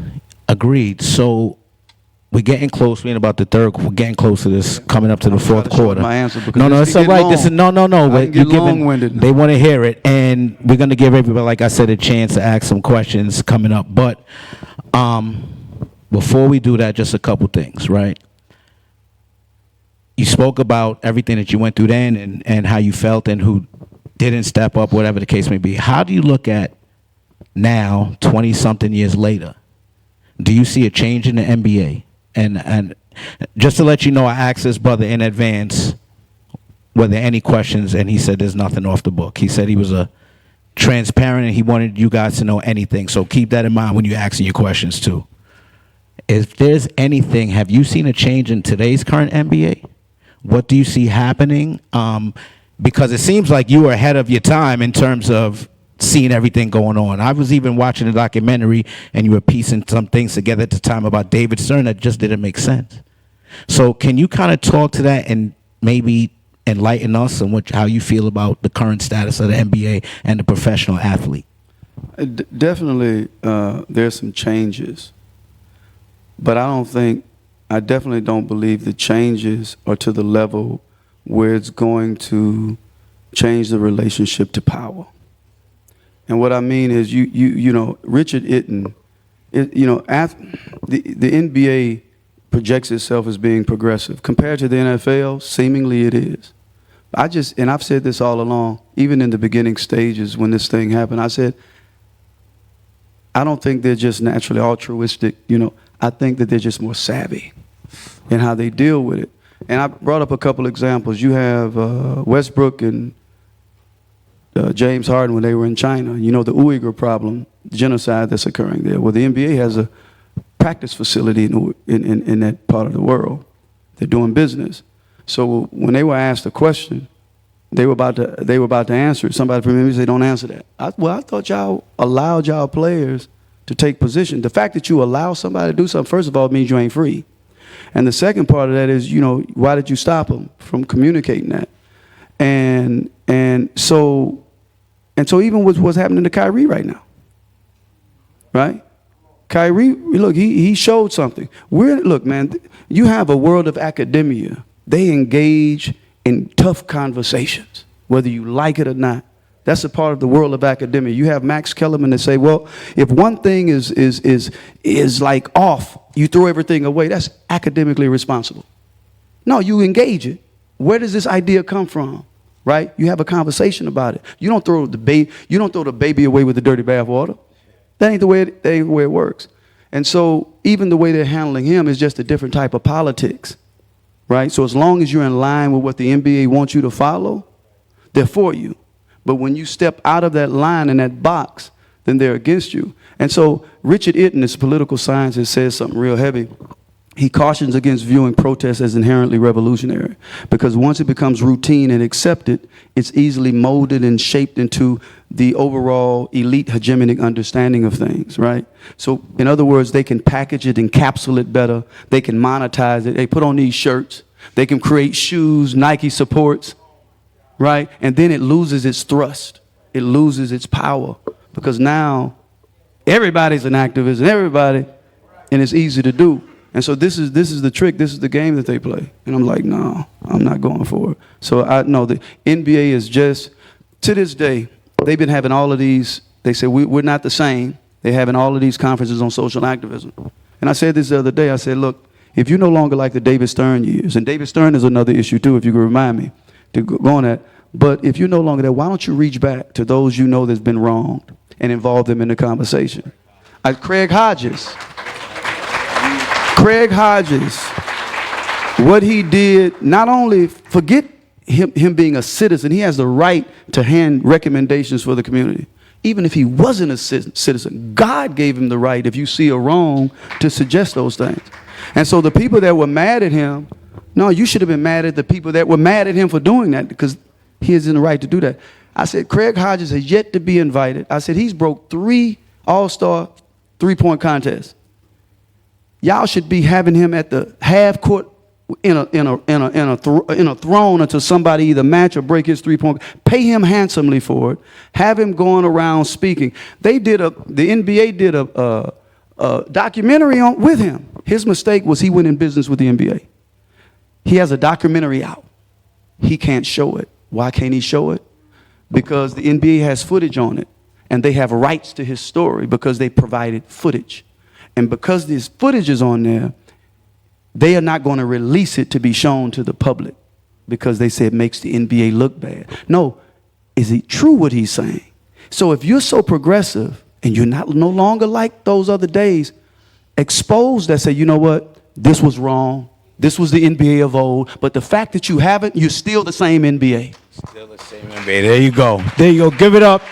Agreed. So we're getting close. We're in about the third. We're getting close to this, coming up to the fourth quarter. My answer because no, it's all right. Long. This is no. You're long-winded. They want to hear it, and we're going to give everybody, like I said, a chance to ask some questions coming up. But before we do that, just a couple things, right? You spoke about everything that you went through then and how you felt and who didn't step up, whatever the case may be. How do you look at now, 20-something years later? Do you see a change in the NBA? And just to let you know, I asked this brother in advance, were there any questions, and he said there's nothing off the book. He said he was transparent and he wanted you guys to know anything. So keep that in mind when you're asking your questions too. if there's anything, have you seen a change in today's current NBA? What do you see happening? Because it seems like you were ahead of your time in terms of seeing everything going on. I was even watching a documentary, and you were piecing some things together at the time about David Stern that just didn't make sense. So can you kind of talk to that and maybe enlighten us on how you feel about the current status of the NBA and the professional athlete? Definitely, there's some changes, but I definitely don't believe the changes are to the level where it's going to change the relationship to power. And what I mean is, you know, Richard Itten, the NBA projects itself as being progressive. Compared to the NFL, seemingly it is. And I've said this all along, even in the beginning stages when this thing happened, I said, I don't think they're just naturally altruistic, you know. I think that they're just more savvy in how they deal with it. And I brought up a couple examples. You have Westbrook and James Harden when they were in China. You know, the Uyghur problem, the genocide that's occurring there. Well, the NBA has a practice facility in that part of the world. They're doing business. So when they were asked a question, they were about to answer it. Somebody from the NBA said, "Don't answer that." I thought y'all allowed y'all players to take position. The fact that you allow somebody to do something, first of all, means you ain't free. And the second part of that is, you know, why did you stop them from communicating that? And so even with what's happening to Kyrie right now, right? Kyrie, look, he showed something. Look, man, you have a world of academia. They engage in tough conversations, whether you like it or not. That's a part of the world of academia. You have Max Kellerman that say, well, if one thing is like off, you throw everything away. That's academically responsible. No, you engage it. Where does this idea come from? Right? You have a conversation about it. You don't throw the baby away with the dirty bathwater. That ain't the way it works. And so even the way they're handling him is just a different type of politics. Right? So as long as you're in line with what the NBA wants you to follow, they're for you. But when you step out of that line in that box, then they're against you. And so Richard Itten, this political scientist, says something real heavy. He cautions against viewing protests as inherently revolutionary, because once it becomes routine and accepted, it's easily molded and shaped into the overall elite hegemonic understanding of things, right? So in other words, they can package it, encapsulate it better. They can monetize it. They put on these shirts. They can create shoes, Nike supports, right? And then it loses its thrust. It loses its power, because now everybody's an activist and it's easy to do. And so this is the trick. This is the game that they play. And I'm like, no, I'm not going for it. So I know the NBA is just, to this day, they've been having all of these, they say we're not the same. They're having all of these conferences on social activism. And I said this the other day, I said, look, if you're no longer like the David Stern years, and David Stern is another issue too, if you could remind me to go on that. But if you're no longer there, why don't you reach back to those you know that's been wronged and involve them in the conversation? Craig Hodges, what he did, not only forget him being a citizen, he has the right to hand recommendations for the community. Even if he wasn't a citizen, God gave him the right, if you see a wrong, to suggest those things. And so the people that were mad at him, no, you should have been mad at the people that were mad at him for doing that, because he is in the right to do that. I said, Craig Hodges has yet to be invited. I said, he's broke 3 all-star three-point contests. Y'all should be having him at the half court in a throne until somebody either match or break his three-point. Pay him handsomely for it. Have him going around speaking. The NBA did a documentary with him. His mistake was he went in business with the NBA. He has a documentary out. He can't show it. Why can't he show it? Because the NBA has footage on it, and they have rights to his story because they provided footage. And because this footage is on there, they are not going to release it to be shown to the public because they say it makes the NBA look bad. No, is it true what he's saying? So if you're so progressive and you're no longer like those other days, expose that, say, you know what, this was wrong. This was the NBA of old. But the fact that you haven't, you're still the same NBA. Still the same NBA. There you go. There you go. Give it up.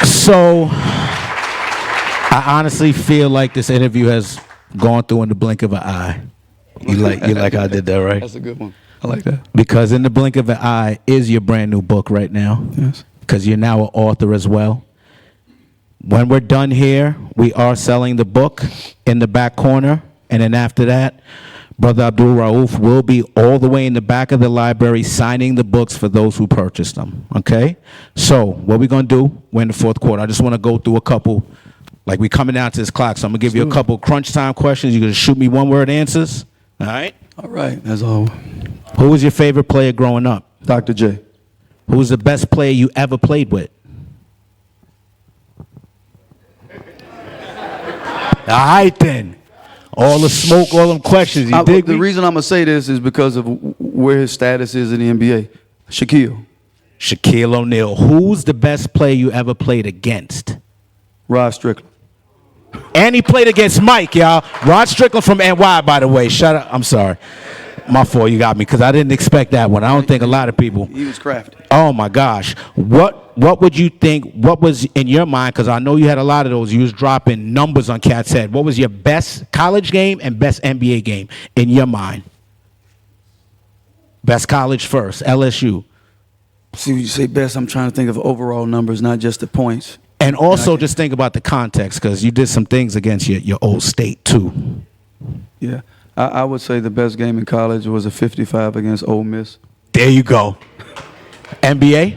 So I honestly feel like this interview has gone through in the blink of an eye. You like how I did that, right? That's a good one. I like that. Because in the blink of an eye is your brand new book right now. Yes. Because you're now an author as well. When we're done here, we are selling the book in the back corner. And then after that, Brother Abdul-Rauf will be all the way in the back of the library signing the books for those who purchased them, okay? So what we're going to do, we're in the fourth quarter. I just want to go through a couple, like we coming down to this clock, so I'm going to give you a couple crunch time questions. You're going to shoot me one-word answers, all right? All right, that's all. Who was your favorite player growing up? Dr. J. Who was the best player you ever played with? All right, then. All the smoke, all them questions. You dig The me? reason I'm going to say this is because of where his status is in the NBA. Shaquille O'Neal. Who's the best player you ever played against? Rod Strickland. And he played against Mike, y'all. Rod Strickland from NY, by the way. Shut up. I'm sorry. My fault, you got me, because I didn't expect that one. I don't think a lot of people. He was crafty. Oh, my gosh. What would you think, what was in your mind, because I know you had a lot of those, you was dropping numbers on Cat's Head. What was your best college game and best NBA game in your mind? Best college first, LSU. See, when you say best, I'm trying to think of overall numbers, not just the points. And also just think about the context, because you did some things against your old state, too. Yeah. I would say the best game in college was a 55 against Ole Miss. There you go. NBA?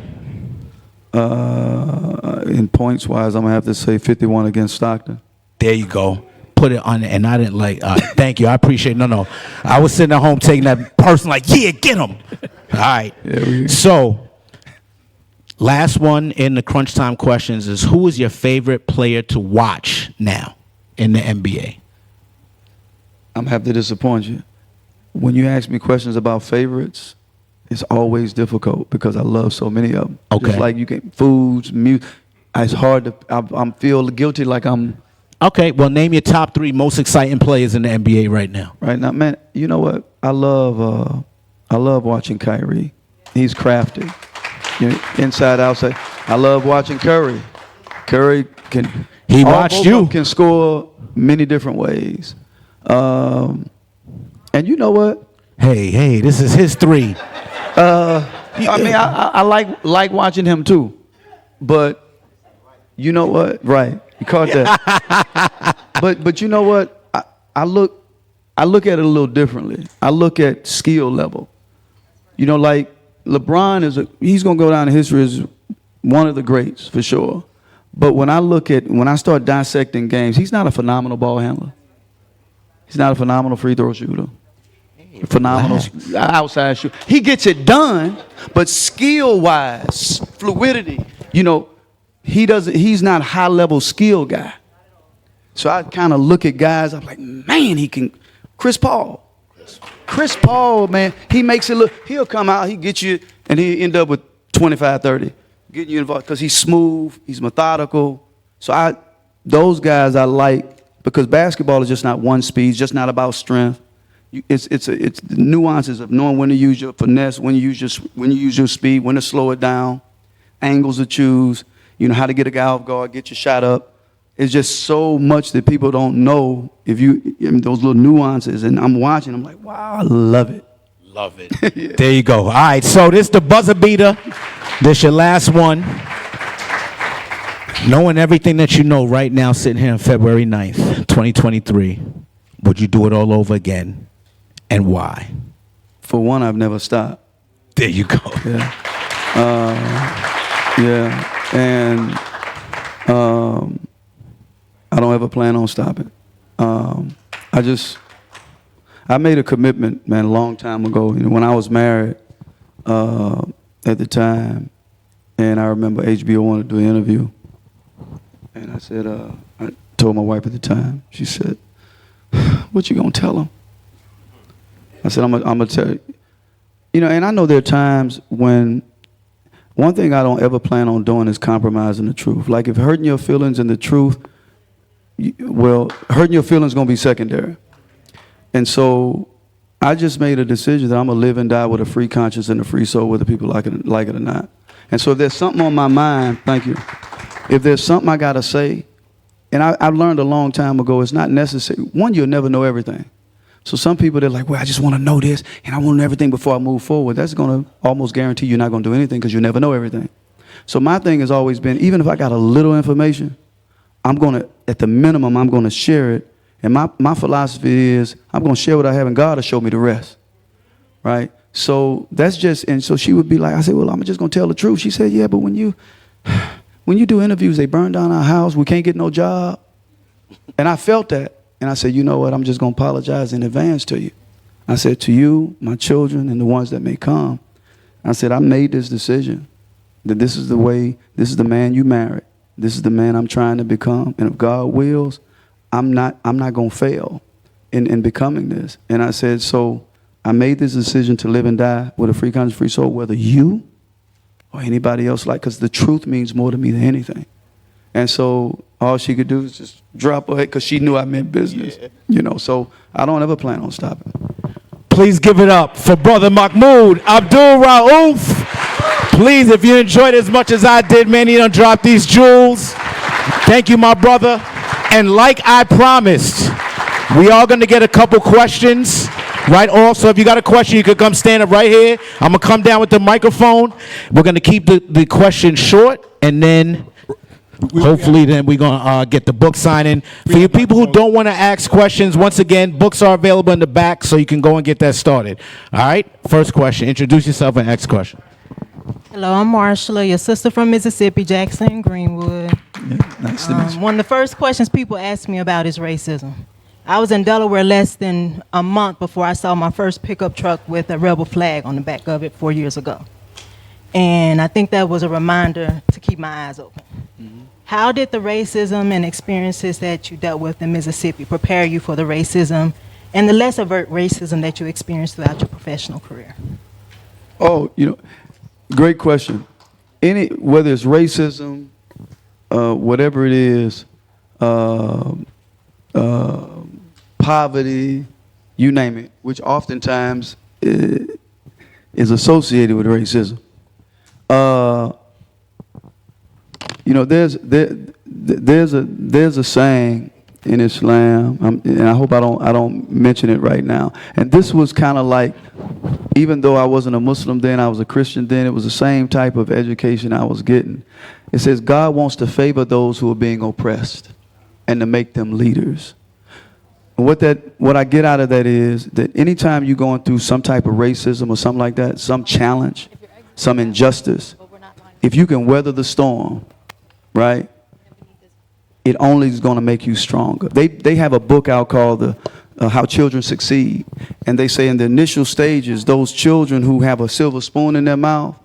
In points wise, I'm gonna have to say 51 against Stockton. There you go. Put it on, and I didn't like. Thank you, I appreciate. No. I was sitting at home taking that person like, yeah, get him. All right. Yeah, So, last one in the crunch time questions is: who is your favorite player to watch now in the NBA? I'm gonna have to disappoint you. When you ask me questions about favorites, it's always difficult because I love so many of them. Okay. Just like you can foods, music. It's hard to. I'm feel guilty like I'm. Okay. Well, name your top 3 most exciting players in the NBA right now. Right now, man. You know what? I love watching Kyrie. He's crafty. You know, inside, outside. I love watching Curry. Curry can. He all watched both of you. them can score many different ways. And you know what? Hey, this is his 3. I mean, I like watching him too, but you know what? Right, you caught that. but you know what? I look at it a little differently. I look at skill level. You know, like LeBron he's gonna go down in history as one of the greats for sure. But when I start dissecting games, he's not a phenomenal ball handler. He's not a phenomenal free throw shooter. Phenomenal outside shooter. He gets it done, but skill-wise, fluidity, you know, he's not a high-level skill guy. So I kind of look at guys, I'm like, man, he can. Chris Paul, man, he makes it look, he'll come out, he get you, and he'll end up with 25, 30, getting you involved, because he's smooth, he's methodical. So those guys I like, because basketball is just not one speed, it's just not about strength. It's the nuances of knowing when to use your finesse, when you use your speed, when to slow it down, angles to choose, you know, how to get a guy off guard, get your shot up. It's just so much that people don't know those little nuances. And I'm watching, I'm like, wow, I love it. Love it. Yeah. There you go. All right, so this the buzzer beater. This your last one. Knowing everything that you know right now, sitting here on February 9th, 2023, would you do it all over again, and why? For one, I've never stopped. There you go. Yeah. And I don't ever plan on stopping. I made a commitment, man, a long time ago. You know, when I was married at the time, and I remember HBO wanted to do an interview. And I said, I told my wife at the time, she said, what you gonna tell them? I said, I'm gonna tell you. You know, and I know there are times when, one thing I don't ever plan on doing is compromising the truth. Like if hurting your feelings and the truth, hurting your feelings is gonna be secondary. And so I just made a decision that I'm gonna live and die with a free conscience and a free soul, whether people like it or not. And so if there's something on my mind, thank you. If there's something I gotta say, and I learned a long time ago, it's not necessary. One, you'll never know everything. So some people, they're like, well, I just want to know this, and I want to know everything before I move forward. That's going to almost guarantee you're not going to do anything because you never know everything. So my thing has always been, even if I got a little information, I'm going to, at the minimum, I'm going to share it. And my philosophy is, I'm going to share what I have, and God will show me the rest, right? So that's just, and so she would be like, I said, well, I'm just going to tell the truth. She said, yeah, but when you do interviews, they burn down our house, we can't get no job. And I felt that. And I said, you know what, I'm just going to apologize in advance to you. I said, to you, my children, and the ones that may come, I said, I made this decision that this is the way, this is the man you married. This is the man I'm trying to become. And if God wills, I'm not going to fail in becoming this. And I said, so I made this decision to live and die with a free conscience, free soul, whether you or anybody else like, because the truth means more to me than anything. And so all she could do is just drop her head because she knew I meant business. Yeah. You know, so I don't ever plan on stopping. Please give it up for Brother Mahmoud Abdul-Rauf. Please, if you enjoyed it as much as I did, man, you done drop these jewels. Thank you, my brother. And like I promised, we are going to get a couple questions, right? Also, if you got a question, you could come stand up right here. I'm going to come down with the microphone. We're going to keep the question short, and then hopefully then we're going to get the book signing. For you people who don't want to ask questions, once again, books are available in the back, so you can go and get that started. All right? First question. Introduce yourself and ask question. Hello, I'm Marshall, your sister from Mississippi, Jackson, Greenwood. Yeah, nice to meet you. One of the first questions people ask me about is racism. I was in Delaware less than a month before I saw my first pickup truck with a rebel flag on the back of it 4 years ago. And I think that was a reminder to keep my eyes open. Mm-hmm. How did the racism and experiences that you dealt with in Mississippi prepare you for the racism and the less overt racism that you experienced throughout your professional career? Oh, great question. Whether it's racism, whatever it is, poverty, you name it, which oftentimes is associated with racism. There's a saying in Islam, and I hope I don't mention it right now. And this was kind of like, even though I wasn't a Muslim then, I was a Christian then, it was the same type of education I was getting. It says God wants to favor those who are being oppressed and to make them leaders. And what I get out of that is that anytime you're going through some type of racism or something like that, some challenge, some injustice, if you can weather the storm, right, it only is going to make you stronger. They have a book out called How Children Succeed. And they say in the initial stages, those children who have a silver spoon in their mouth,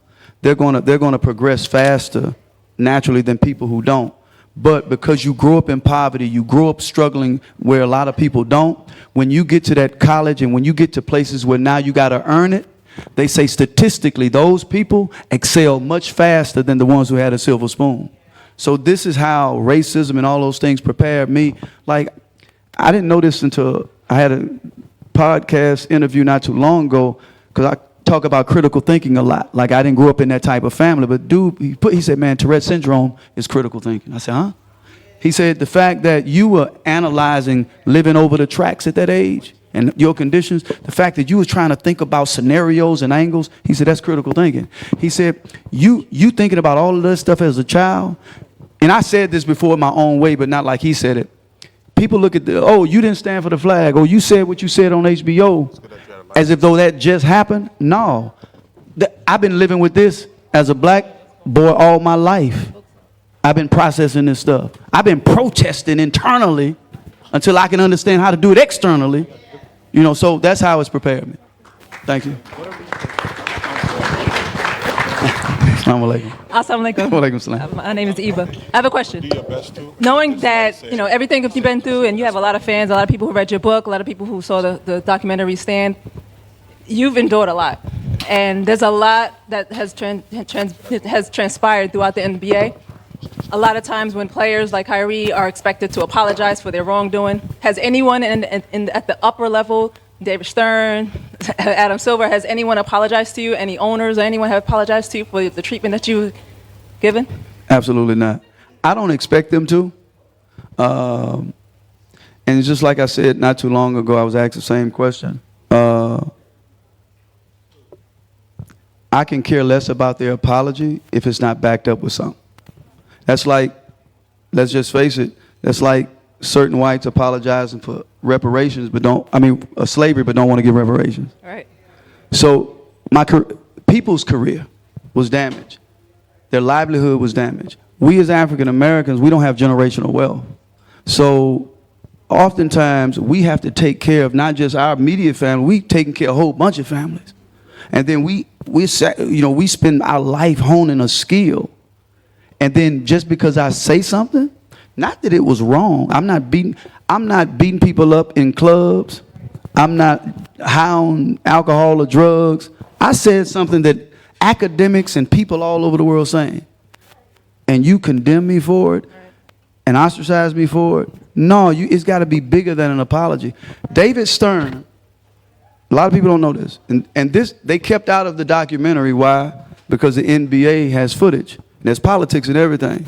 they're going to progress faster naturally than people who don't. But because you grow up in poverty, you grow up struggling where a lot of people don't, when you get to that college and when you get to places where now you got to earn it, they say statistically those people excel much faster than the ones who had a silver spoon. So this is how racism and all those things prepared me. Like, I didn't know this until I had a podcast interview not too long ago, because I talk about critical thinking a lot. Like, I didn't grow up in that type of family, but dude, he said, man, Tourette syndrome is critical thinking. I said, huh? He said, the fact that you were analyzing living over the tracks at that age and your conditions, the fact that you were trying to think about scenarios and angles, he said, that's critical thinking. He said, you thinking about all of this stuff as a child, and I said this before in my own way, but not like he said it. People look at oh, you didn't stand for the flag, or you said what you said on HBO, as if though that just happened. No, I've been living with this as a black boy all my life. I've been processing this stuff. I've been protesting internally until I can understand how to do it externally. So that's how it's prepared me. Thank you. Assalamu alaikum. Assalamu alaikum. Wa alaikum salam. My name is Eva. I have a question. Knowing that, everything you've been through, and you have a lot of fans, a lot of people who read your book, a lot of people who saw the documentary Stand, you've endured a lot. And there's a lot that has transpired throughout the NBA. A lot of times when players like Kyrie are expected to apologize for their wrongdoing, has anyone at the upper level, David Stern, Adam Silver, has anyone apologized to you? Any owners or anyone have apologized to you for the treatment that you've given? Absolutely not. I don't expect them to. And it's just like I said not too long ago, I was asked the same question. I can care less about their apology if it's not backed up with something. That's like, let's just face it, that's like certain whites apologizing for reparations, slavery, but don't want to give reparations. All right. So people's career was damaged. Their livelihood was damaged. We as African Americans, we don't have generational wealth. So oftentimes we have to take care of not just our immediate family, we taking care of a whole bunch of families. And then we spend our life honing a skill. And then just because I say something, not that it was wrong. I'm not beating people up in clubs. I'm not high on alcohol or drugs. I said something that academics and people all over the world saying. And you condemn me for it and ostracize me for it? No, it's got to be bigger than an apology. David Stern, a lot of people don't know this. And this, they kept out of the documentary. Why? Because the NBA has footage. There's politics and everything.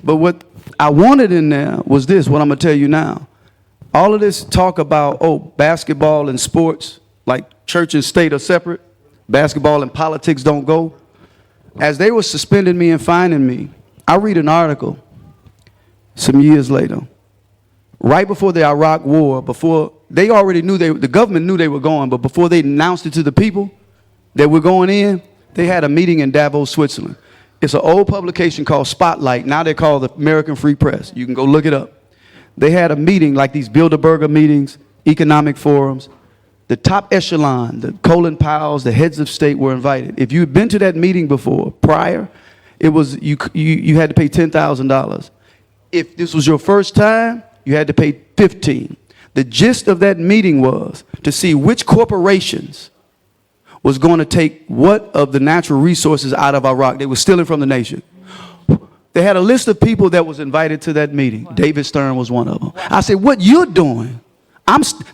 But what I wanted in there was this, what I'm going to tell you now. All of this talk about, basketball and sports, like church and state are separate. Basketball and politics don't go. As they were suspending me and fining me, I read an article some years later. Right before the Iraq war, before they already knew, the government knew they were going, but before they announced it to the people that we're going in, they had a meeting in Davos, Switzerland. It's an old publication called Spotlight. Now they're called the American Free Press. You can go look it up. They had a meeting like these Bilderberger meetings, economic forums. The top echelon, the Colin Powells, the heads of state were invited. If you had been to that meeting before, prior, it was you had to pay $10,000. If this was your first time, you had to pay $15,000. The gist of that meeting was to see which corporations was going to take what of the natural resources out of Iraq. They were stealing from the nation. They had a list of people that was invited to that meeting. David Stern was one of them. I said, what you're doing,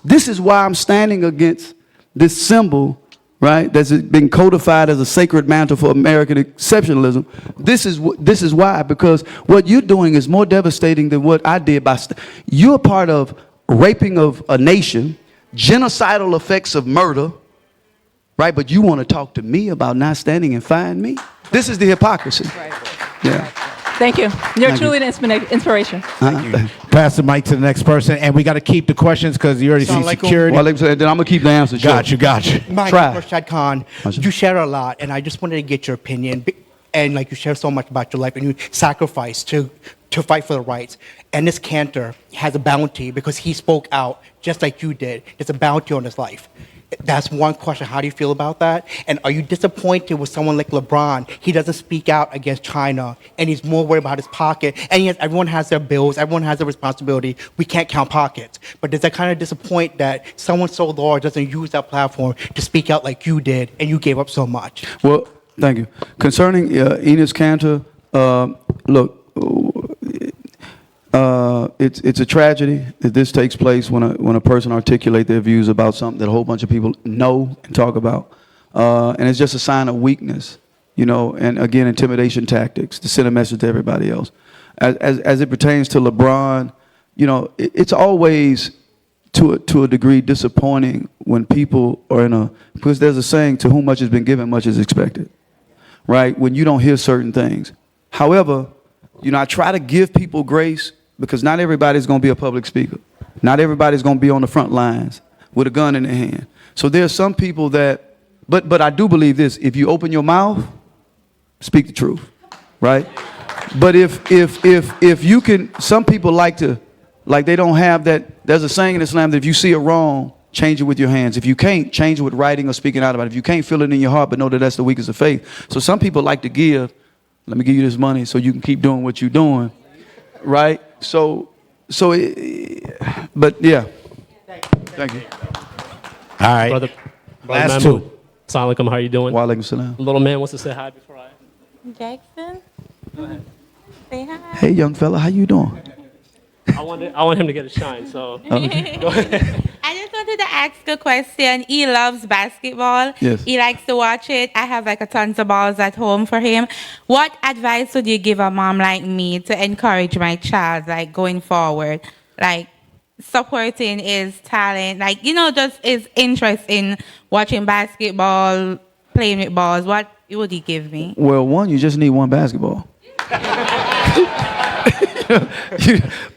this is why I'm standing against this symbol, right, that's been codified as a sacred mantle for American exceptionalism. This is why, because what you're doing is more devastating than what I did. You're part of raping of a nation, genocidal effects of murder, right? But you want to talk to me about not standing and find me? This is the hypocrisy. Right. Yeah. Thank you. You're truly an inspiration. Thank you. Pass the mic to the next person, and we got to keep the questions because you already see security. Well, then I'm going to keep the answers. Got you. My name is Rashad Khan. You share a lot, and I just wanted to get your opinion. And like you share so much about your life, and you sacrifice to fight for the rights. And this Cantor has a bounty because he spoke out just like you did. There's a bounty on his life. That's one question. How do you feel about that? And are you disappointed with someone like LeBron? He doesn't speak out against China, and he's more worried about his pocket. And yes, everyone has their bills. Everyone has their responsibility. We can't count pockets. But does that kind of disappoint that someone so large doesn't use that platform to speak out like you did, and you gave up so much? Well, thank you. Concerning Enes Kanter, look, it's a tragedy that this takes place when a person articulates their views about something that a whole bunch of people know and talk about, and it's just a sign of weakness, and again, intimidation tactics to send a message to everybody else. As it pertains to LeBron, it's always to a degree disappointing when people are because there's a saying, to whom much has been given, much is expected, right? When you don't hear certain things. However, I try to give people grace because not everybody's going to be a public speaker. Not everybody's going to be on the front lines with a gun in their hand. So there's some people that, but I do believe this, if you open your mouth, speak the truth, right? But if you can, some people they don't have that, there's a saying in Islam that if you see a wrong, change it with your hands. If you can't, change it with writing or speaking out about it. If you can't, feel it in your heart, but know that that's the weakest of faith. So some people like to give, let me give you this money so you can keep doing what you're doing, right? But yeah. Thank you. All right. Brother Last Mahmoud. two. Assalamu alaikum, how are you doing? Wa alaikum salam. Little man wants to say hi before I... Jackson, say hi. Hey, young fella, how you doing? I want him to get a shine, so... Okay. Go ahead. I just wanted to ask a question. He loves basketball. Yes. He likes to watch it. I have like a tons of balls at home for him. What advice would you give a mom like me to encourage my child, like going forward, like supporting his talent, like just his interest in watching basketball, playing with balls? What would he give me? Well, one, you just need one basketball.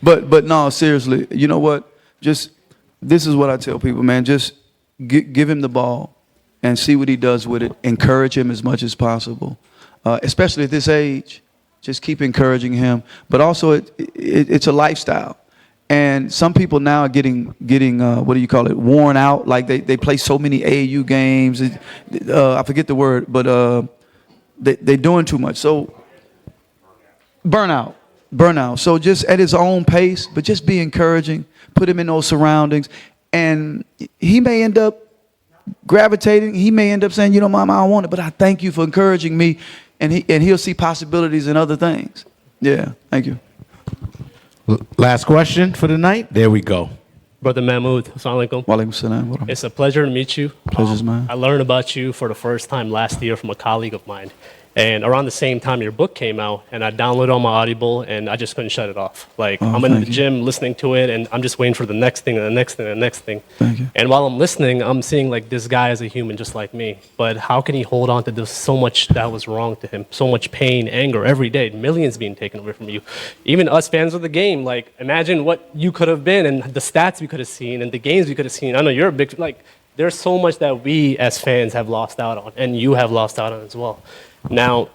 but no, seriously, you know what? Just this is what I tell people, man. Just give him the ball and see what he does with it. Encourage him as much as possible, especially at this age. Just keep encouraging him. But also, it's a lifestyle. And some people now are getting what do you call it, worn out. Like they play so many AAU games. I forget the word, but they're doing too much. So burnout. So just at his own pace, but just be encouraging. Put him in those surroundings, and he may end up gravitating. He may end up saying, Mom, I don't want it, but I thank you for encouraging me, and he'll see possibilities in other things. Yeah, thank you. Last question for the night. There we go. Brother Mahmoud, assalamu alaikum. Wa alaikum salam. It's a pleasure to meet you. Pleasure's mine. I learned about you for the first time last year from a colleague of mine. And around the same time your book came out, and I downloaded on my Audible, and I just couldn't shut it off. Like, I'm in the gym listening to it, and I'm just waiting for the next thing and the next thing and the next thing. Thank you. And while I'm listening, I'm seeing like this guy is a human just like me. But how can he hold on to this so much that was wrong to him? So much pain, anger every day, millions being taken away from you. Even us fans of the game, like, imagine what you could have been and the stats we could have seen and the games we could have seen. I know you're a big, like, there's so much that we as fans have lost out on, and you have lost out on as well. Now,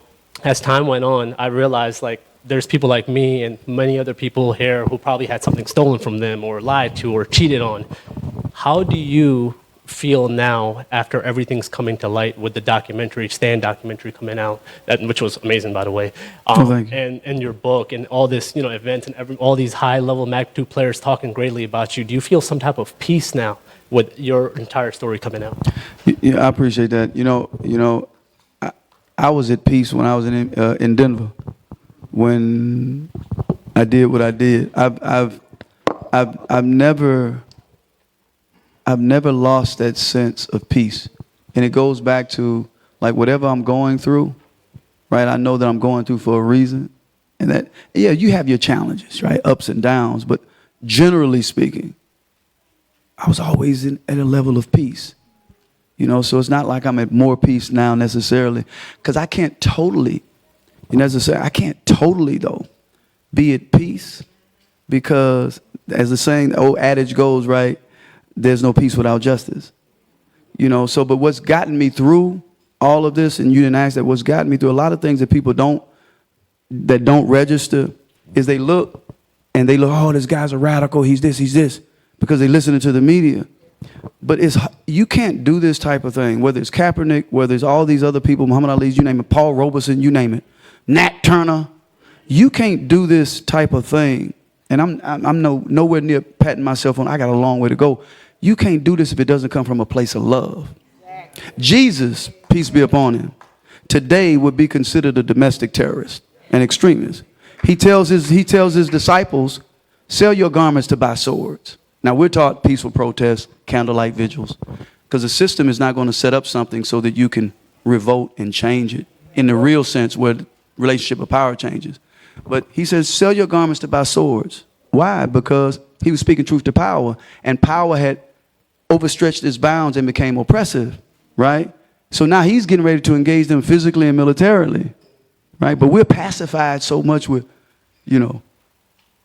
as time went on, I realized like there's people like me and many other people here who probably had something stolen from them or lied to or cheated on. How do you feel now after everything's coming to light with the documentary, Stand documentary coming out, which was amazing, by the way, thank you. and your book and all this, events and all these high-level magnitude players talking greatly about you? Do you feel some type of peace now with your entire story coming out? Yeah, I appreciate that. I was at peace when I was in Denver, when I did what I did. I've never lost that sense of peace, and it goes back to like whatever I'm going through, right? I know that I'm going through for a reason, and that you have your challenges, right? Ups and downs, but generally speaking, I was always at a level of peace. So it's not like I'm at more peace now necessarily, because I can't totally, I can't totally though be at peace, because as the saying, the old adage goes, right, there's no peace without justice. But what's gotten me through all of this, and you didn't ask that, what's gotten me through a lot of things that people don't register is they look, oh, this guy's a radical, he's this, because they listening to the media. But you can't do this type of thing, whether it's Kaepernick, whether it's all these other people, Muhammad Ali, you name it, Paul Robeson, you name it, Nat Turner. You can't do this type of thing. And I'm nowhere near patting myself on, I got a long way to go. You can't do this if it doesn't come from a place of love. Jesus, peace be upon him, today would be considered a domestic terrorist, an extremist. He tells his disciples, sell your garments to buy swords. Now, we're taught peaceful protests, candlelight vigils, because the system is not going to set up something so that you can revolt and change it in the real sense where the relationship of power changes. But he says, sell your garments to buy swords. Why? Because he was speaking truth to power, and power had overstretched its bounds and became oppressive, right? So now he's getting ready to engage them physically and militarily, right? But we're pacified so much with,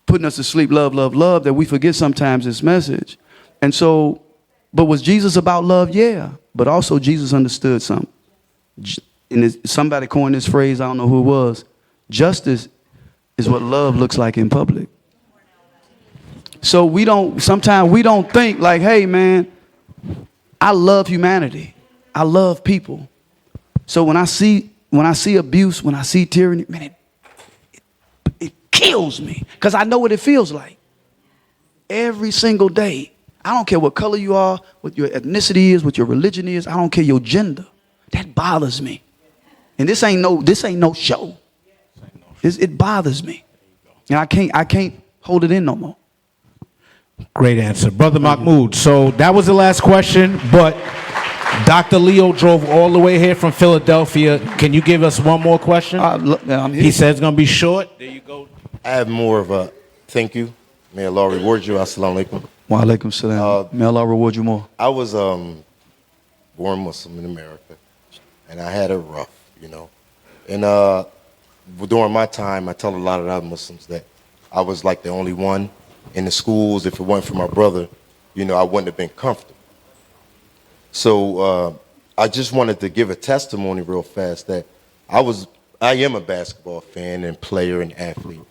putting us to sleep, love, love, love, that we forget sometimes this message. And so, but was Jesus about love? Yeah. But also Jesus understood something. And somebody coined this phrase, I don't know who it was. Justice is what love looks like in public. So sometimes we don't think like, hey man, I love humanity. I love people. So when I see abuse, when I see tyranny, man, it kills me, because I know what it feels like every single day. I don't care what color you are, what your ethnicity is, what your religion is. I don't care your gender. That bothers me. And this ain't no show. It bothers me. And I can't hold it in no more. Great answer. Brother Mahmoud, so that was the last question, but Dr. Leo drove all the way here from Philadelphia. Can you give us one more question? I'm here. He said it's going to be short. There you go. I have more of a thank you. May Allah reward you. Assalamu alaikum. Wa alaikum salam. May Allah reward you more. I was born Muslim in America, and I had it rough, you know. And during my time, I tell a lot of other Muslims that I was like the only one in the schools. If it weren't for my brother, you know, I wouldn't have been comfortable. So I just wanted to give a testimony real fast that I am a basketball fan and player and athlete.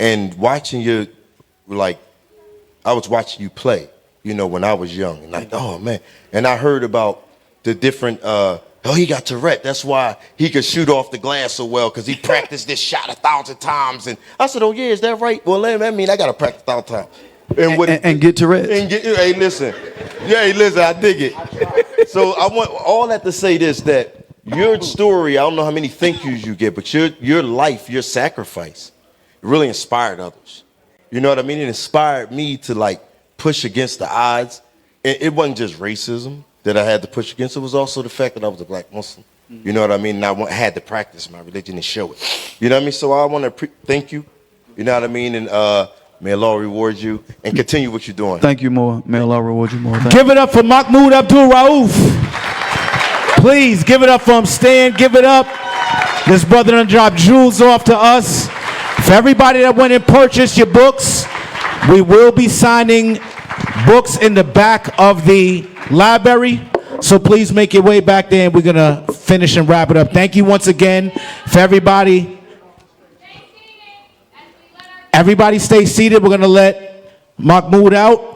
And watching you, like, I was watching you play, you know, when I was young. And like, oh, man. And I heard about the different, he got Tourette. That's why he could shoot off the glass so well, because he practiced this shot 1,000 times. And I said, oh, yeah, is that right? Well, that mean I got to practice 1,000 times. And get Tourette. Hey, listen. Yeah, listen, I dig it. So I want all that to say this, that your story, I don't know how many thank yous you get, but your life, your sacrifice, really inspired others. You know what I mean? It inspired me to, like, push against the odds. It wasn't just racism that I had to push against. It was also the fact that I was a black Muslim. You know what I mean? And I had to practice my religion and show it. You know what I mean? So I want to thank you. You know what I mean? And may Allah reward you and continue what you're doing. Thank you more. May Allah reward you more. Give it up for Mahmoud Abdul-Rauf. Please give it up for him. Stan, give it up. This brother done dropped jewels off to us. For everybody that went and purchased your books, we will be signing books in the back of the library. So please make your way back there, and we're going to finish and wrap it up. Thank you once again for everybody. Everybody stay seated. We're going to let Mahmoud out.